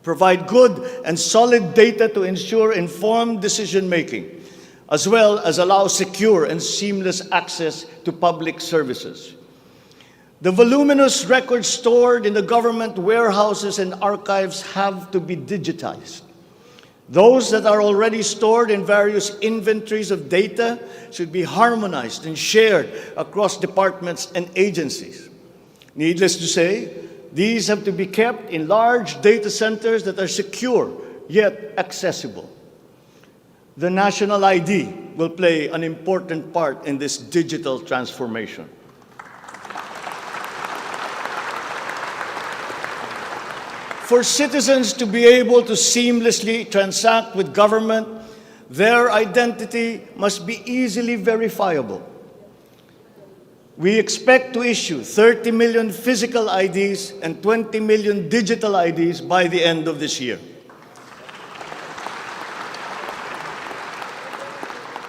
Provide good and solid data to ensure informed decision-making. as well as allow secure and seamless access to public services. The voluminous records stored in the government warehouses and archives have to be digitized. Those that are already stored in various inventories of data should be harmonized and shared across departments and agencies. Needless to say, these have to be kept in large data centers that are secure yet accessible. The national ID will play an important part in this digital transformation. For citizens to be able to seamlessly transact with government, their identity must be easily verifiable. We expect to issue 30 million physical IDs and 20 million digital IDs by the end of this year.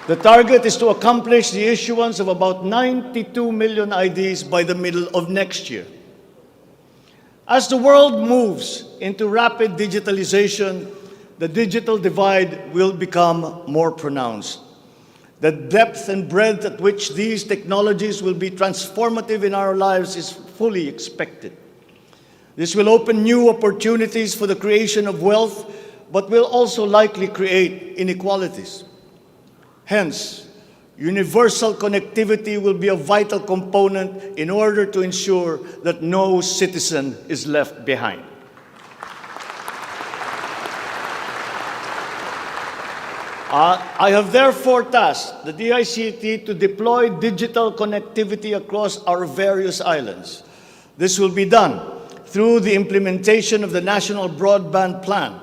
The target is to accomplish the issuance of about 92 million IDs by the middle of next year. As the world moves into rapid digitalization, the digital divide will become more pronounced. The depth and breadth at which these technologies will be transformative in our lives is fully expected. This will open new opportunities for the creation of wealth, but will also likely create inequalities. Hence, universal connectivity will be a vital component in order to ensure that no citizen is left behind. I have therefore tasked the DICT to deploy digital connectivity across our various islands. This will be done through the implementation of the National Broadband Plan,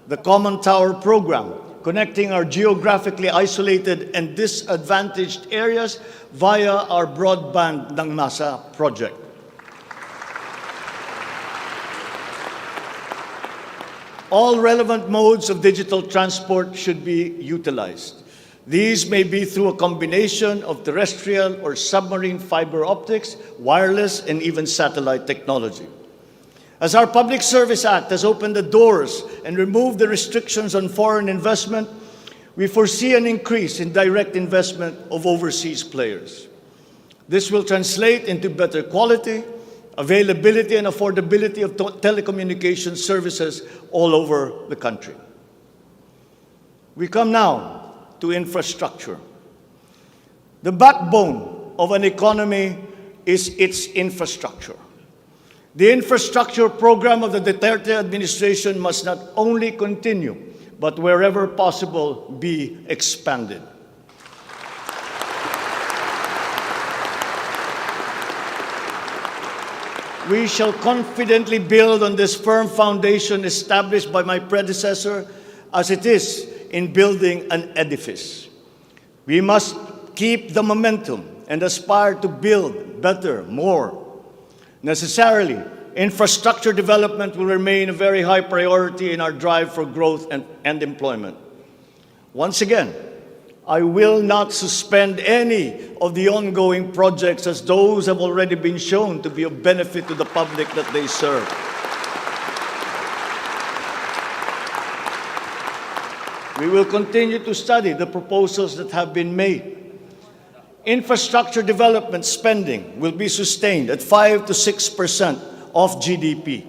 the Common Tower Program, connecting our geographically isolated and disadvantaged areas via our Broadband ng Masa project. All relevant modes of digital transport should be utilized. These may be through a combination of terrestrial or submarine fiber optics, wireless, and even satellite technology. As our Public Service Act has opened the doors and removed the restrictions on foreign investment, we foresee an increase in direct investment of overseas players. This will translate into better quality, availability, and affordability of telecommunications services all over the country. We come now to infrastructure. The backbone of an economy is its infrastructure. The infrastructure program of the Duterte administration must not only continue, but wherever possible, be expanded. We shall confidently build on this firm foundation established by my predecessor, as it is in building an edifice. We must keep the momentum and aspire to build better, more. Necessarily, infrastructure development will remain a very high priority in our drive for growth and employment. Once again, I will not suspend any of the ongoing projects, as those have already been shown to be of benefit to the public that they serve. We will continue to study the proposals that have been made. Infrastructure development spending will be sustained at 5 to 6% of GDP.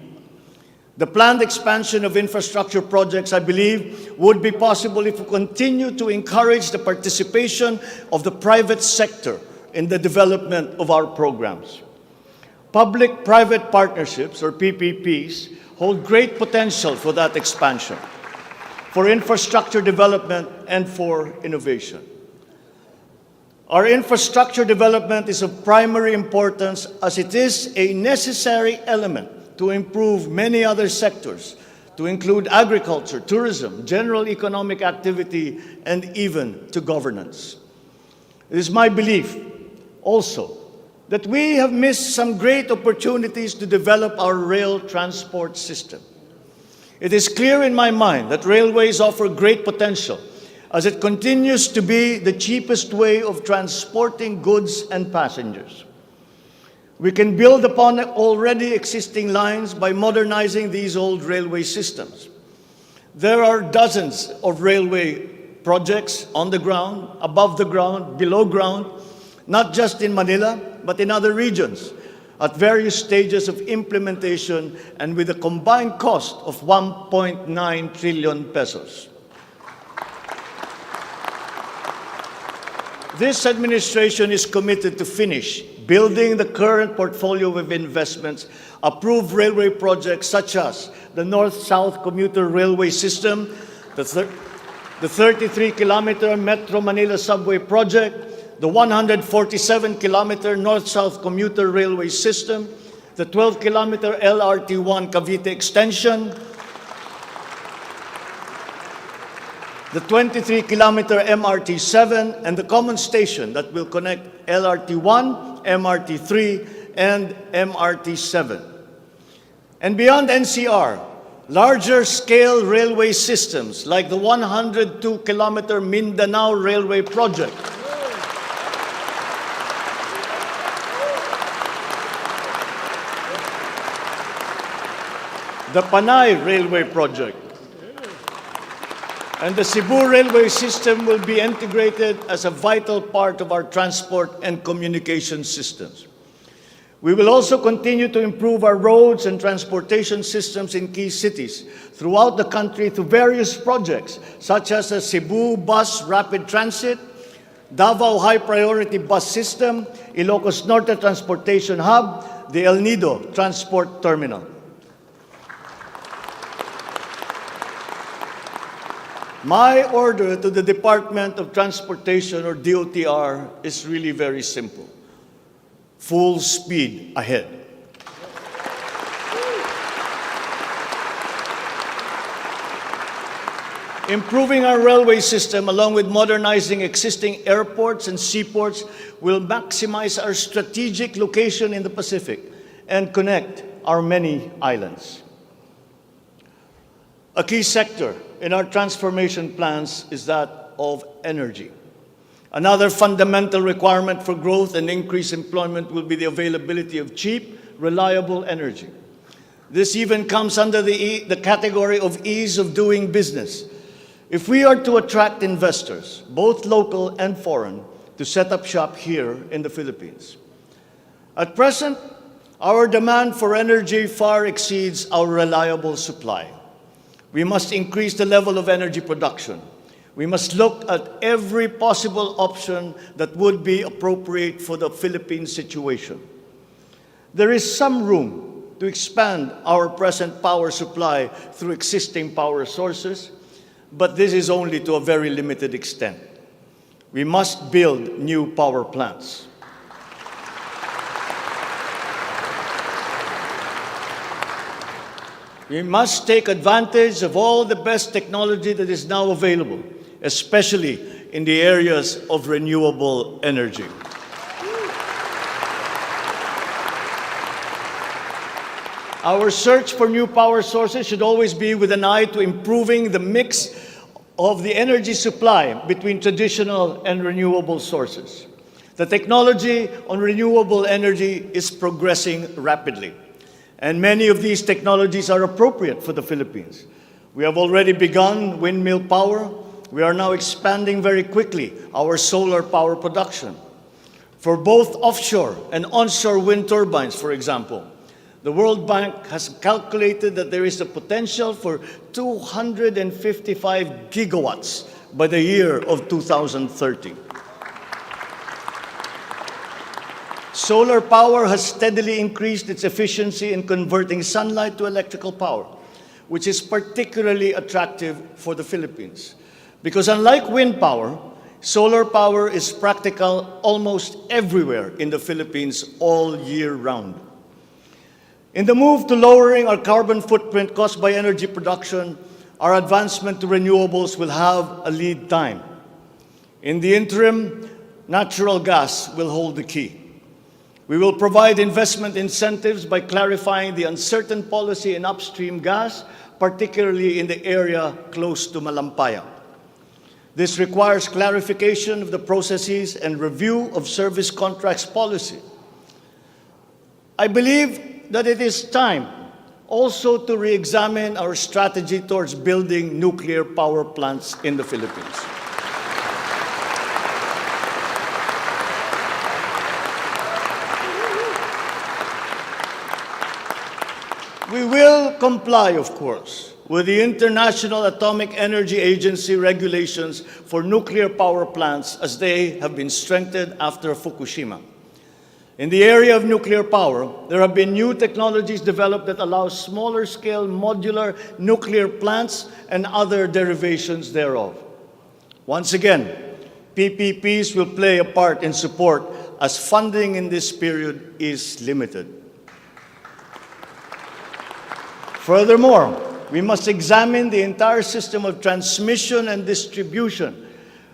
The planned expansion of infrastructure projects, I believe, would be possible if we continue to encourage the participation of the private sector in the development of our programs. Public-private partnerships, or PPPs, hold great potential for that expansion, for infrastructure development, and for innovation. Our infrastructure development is of primary importance, as it is a necessary element to improve many other sectors, to include agriculture, tourism, general economic activity, and even to governance. It is my belief also that we have missed some great opportunities to develop our rail transport system. It is clear in my mind that railways offer great potential, as it continues to be the cheapest way of transporting goods and passengers. We can build upon already existing lines by modernizing these old railway systems. There are dozens of railway projects on the ground, above the ground, below ground, not just in Manila, but in other regions, at various stages of implementation and with a combined cost of 1.9 trillion pesos. This administration is committed to finish building the current portfolio of investments, approve railway projects such as the North-South Commuter Railway System, the 33-kilometer Metro Manila Subway Project, the 147-kilometer North-South Commuter Railway System, the 12-kilometer LRT-1 Cavite Extension, the 23-kilometer MRT-7, and the common station that will connect LRT-1, MRT-3, and MRT-7. And beyond NCR, larger scale railway systems like the 102-kilometer Mindanao Railway Project, the Panay Railway Project, and the Cebu Railway System will be integrated as a vital part of our transport and communication systems. We will also continue to improve our roads and transportation systems in key cities throughout the country through various projects, such as the Cebu Bus Rapid Transit, Davao High Priority Bus System, Ilocos Norte Transportation Hub, the El Nido Transport Terminal. My order to the Department of Transportation, or DOTR, is really very simple. Full speed ahead. Improving our railway system, along with modernizing existing airports and seaports, will maximize our strategic location in the Pacific and connect our many islands. A key sector in our transformation plans is that of energy. Another fundamental requirement for growth and increased employment will be the availability of cheap, reliable energy. This even comes under the category of ease of doing business. If we are to attract investors, both local and foreign, to set up shop here in the Philippines. At present, our demand for energy far exceeds our reliable supply. We must increase the level of energy production. We must look at every possible option that would be appropriate for the Philippine situation. There is some room to expand our present power supply through existing power sources, but this is only to a very limited extent. We must build new power plants. We must take advantage of all the best technology that is now available, especially in the areas of renewable energy. Our search for new power sources should always be with an eye to improving the mix of the energy supply between traditional and renewable sources. The technology on renewable energy is progressing rapidly, and many of these technologies are appropriate for the Philippines. We have already begun windmill power. We are now expanding very quickly our solar power production. For both offshore and onshore wind turbines, for example, the World Bank has calculated that there is a potential for 255 gigawatts by the year of 2030. Solar power has steadily increased its efficiency in converting sunlight to electrical power, which is particularly attractive for the Philippines. Because unlike wind power, solar power is practical almost everywhere in the Philippines all year round. In the move to lowering our carbon footprint caused by energy production, our advancement to renewables will have a lead time. In the interim, natural gas will hold the key. We will provide investment incentives by clarifying the uncertain policy in upstream gas, particularly in the area close to Malampaya. This requires clarification of the processes and review of service contracts policy. I believe that it is time also to re-examine our strategy towards building nuclear power plants in the Philippines. We will comply, of course, with the International Atomic Energy Agency regulations for nuclear power plants as they have been strengthened after Fukushima. In the area of nuclear power, there have been new technologies developed that allow smaller-scale modular nuclear plants and other derivations thereof. Once again, PPPs will play a part in support as funding in this period is limited. Furthermore, we must examine the entire system of transmission and distribution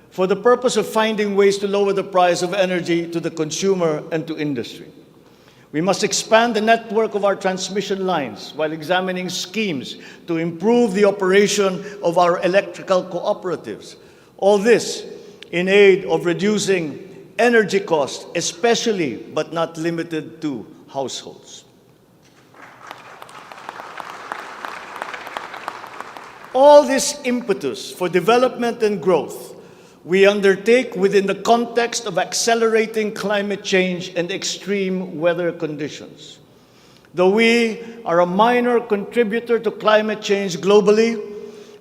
for the purpose of finding ways to lower the price of energy to the consumer and to industry. We must expand the network of our transmission lines while examining schemes to improve the operation of our electrical cooperatives. All this in aid of reducing energy costs, especially but not limited to households. All this impetus for development and growth we undertake within the context of accelerating climate change and extreme weather conditions. Though we are a minor contributor to climate change globally,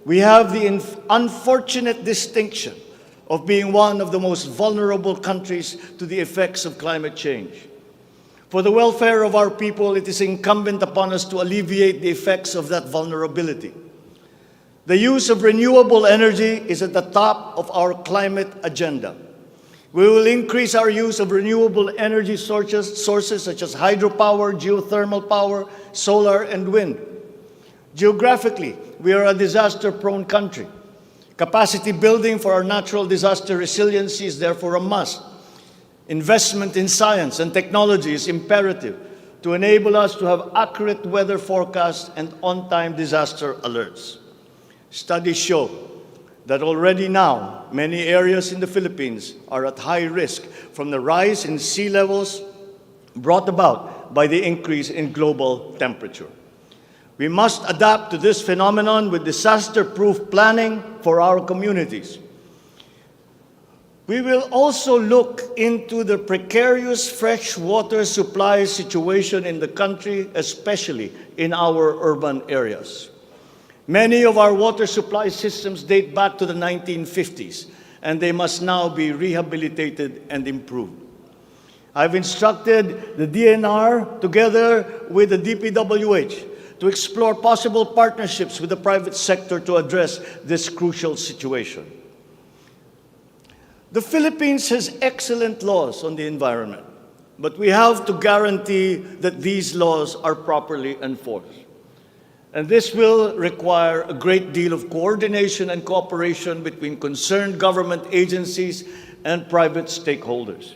we have the unfortunate distinction of being one of the most vulnerable countries to the effects of climate change. For the welfare of our people, it is incumbent upon us to alleviate the effects of that vulnerability. The use of renewable energy is at the top of our climate agenda. We will increase our use of renewable energy sources such as hydropower, geothermal power, solar, and wind. Geographically, we are a disaster-prone country. Capacity building for our natural disaster resiliency is therefore a must. Investment in science and technology is imperative to enable us to have accurate weather forecasts and on-time disaster alerts. Studies show that already now, many areas in the Philippines are at high risk from the rise in sea levels brought about by the increase in global temperature. We must adapt to this phenomenon with disaster-proof planning for our communities. We will also look into the precarious fresh water supply situation in the country, especially in our urban areas. Many of our water supply systems date back to the 1950s, and they must now be rehabilitated and improved. I've instructed the DNR, together with the DPWH, to explore possible partnerships with the private sector to address this crucial situation. The Philippines has excellent laws on the environment, but we have to guarantee that these laws are properly enforced. And this will require a great deal of coordination and cooperation between concerned government agencies and private stakeholders.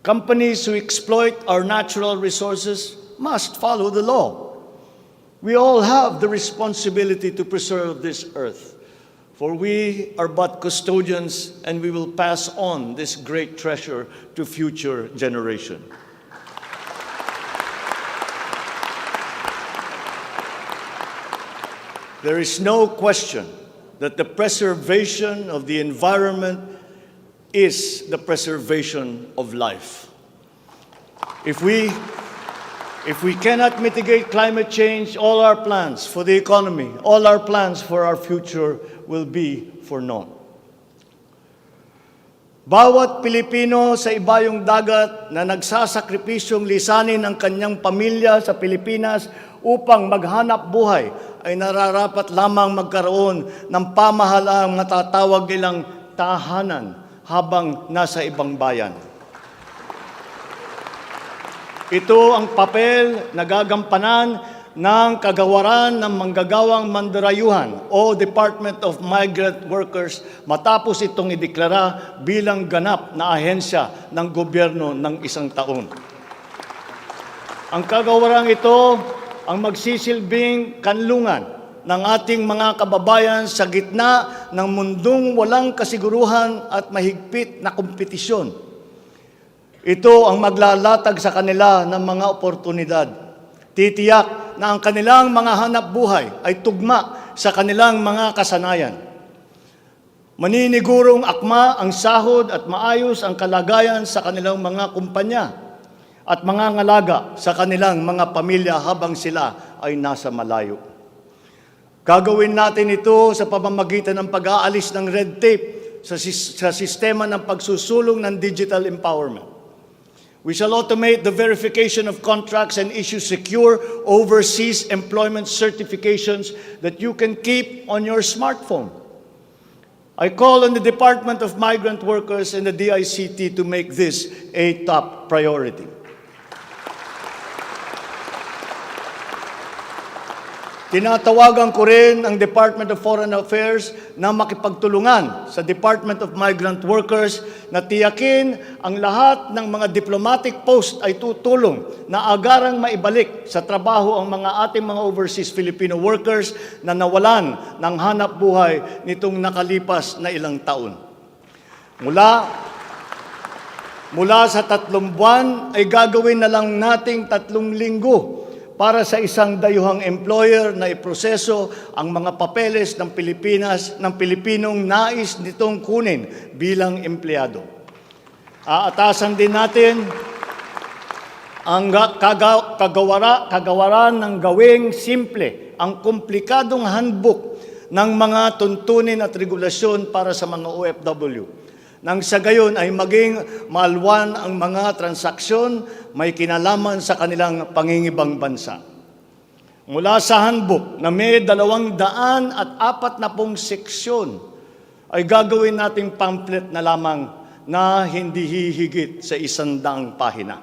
Companies who exploit our natural resources must follow the law. We all have the responsibility to preserve this earth, for we are but custodians and we will pass on this great treasure to future generations. There is no question that the preservation of the environment is the preservation of life. If we cannot mitigate climate change, all our plans for the economy, all our plans for our future will be for naught. Bawat Pilipino sa ibayong dagat na nagsasakripisyong lisanin ang kanyang pamilya sa Pilipinas upang maghanap buhay ay nararapat lamang magkaroon ng pamahalaang matatawag nilang tahanan habang nasa ibang bayan. Ito ang papel na gagampanan ng kagawaran ng manggagawang mandarayuhan o Department of Migrant Workers matapos itong ideklara bilang ganap na ahensya ng gobyerno ng isang taon. Ang kagawarang ito ang magsisilbing kanlungan ng ating mga kababayan sa gitna ng mundong walang kasiguruhan at mahigpit na kompetisyon. Ito ang maglalatag sa kanila ng mga oportunidad. Titiyak na ang kanilang mga hanap buhay ay tugma sa kanilang mga kasanayan. Maninigurong akma ang sahod at maayos ang kalagayan sa kanilang mga kumpanya. at mangangalaga sa kanilang mga pamilya habang sila ay nasa malayo. Gagawin natin ito sa pamamagitan ng pag-aalis ng red tape sa sistema ng pagsusulong ng digital empowerment. We shall automate the verification of contracts and issue secure overseas employment certifications that you can keep on your smartphone. I call on the Department of Migrant Workers and the DICT to make this a top priority. Tinatawagan ko rin ang Department of Foreign Affairs na makipagtulungan sa Department of Migrant Workers na tiyakin ang lahat ng mga diplomatic post ay tutulong na agarang maibalik sa trabaho ang mga ating mga overseas Filipino workers na nawalan ng hanap buhay nitong nakalipas na ilang taon. Mula sa 3 buwan ay gagawin na lang nating 3 linggo para sa isang dayuhang employer na iproseso ang mga papeles ng Pilipinong nais nitong kunin bilang empleyado. Aatasan din natin ang kagawaran ng gawing simple ang komplikadong handbook ng mga tuntunin at regulasyon para sa mga OFW. Nang sa gayon ay maging maalwan ang mga transaksyon may kinalaman sa kanilang pangingibang bansa. Mula sa handbook na may 240 seksyon, ay gagawin nating pamphlet na lamang na hindi hihigit sa 100 pahina.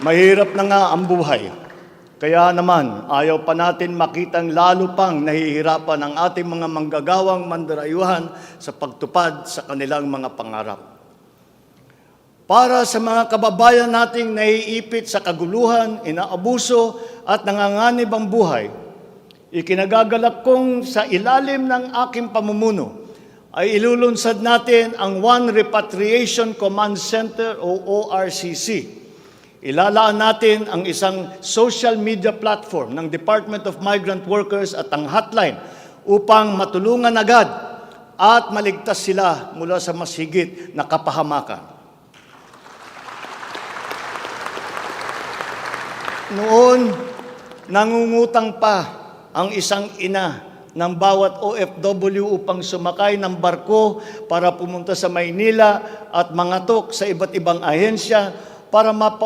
Mahirap na nga ang buhay. Kaya naman, ayaw pa natin makitang lalo pang nahihirapan ang ating mga manggagawang mandarayuhan sa pagtupad sa kanilang mga pangarap. Para sa mga kababayan nating naiipit sa kaguluhan, inaabuso at nanganganib ang buhay, ikinagagalak kong sa ilalim ng aking pamumuno ay ilulunsad natin ang One Repatriation Command Center o ORCC. Ilalaan natin ang isang social media platform ng Department of Migrant Workers at ang hotline upang matulungan agad at maligtas sila mula sa mas higit na kapahamakan. Noon, nangungutang pa ang isang ina ng bawat OFW upang sumakay ng barko para pumunta sa Maynila at mangatok sa iba't ibang ahensya para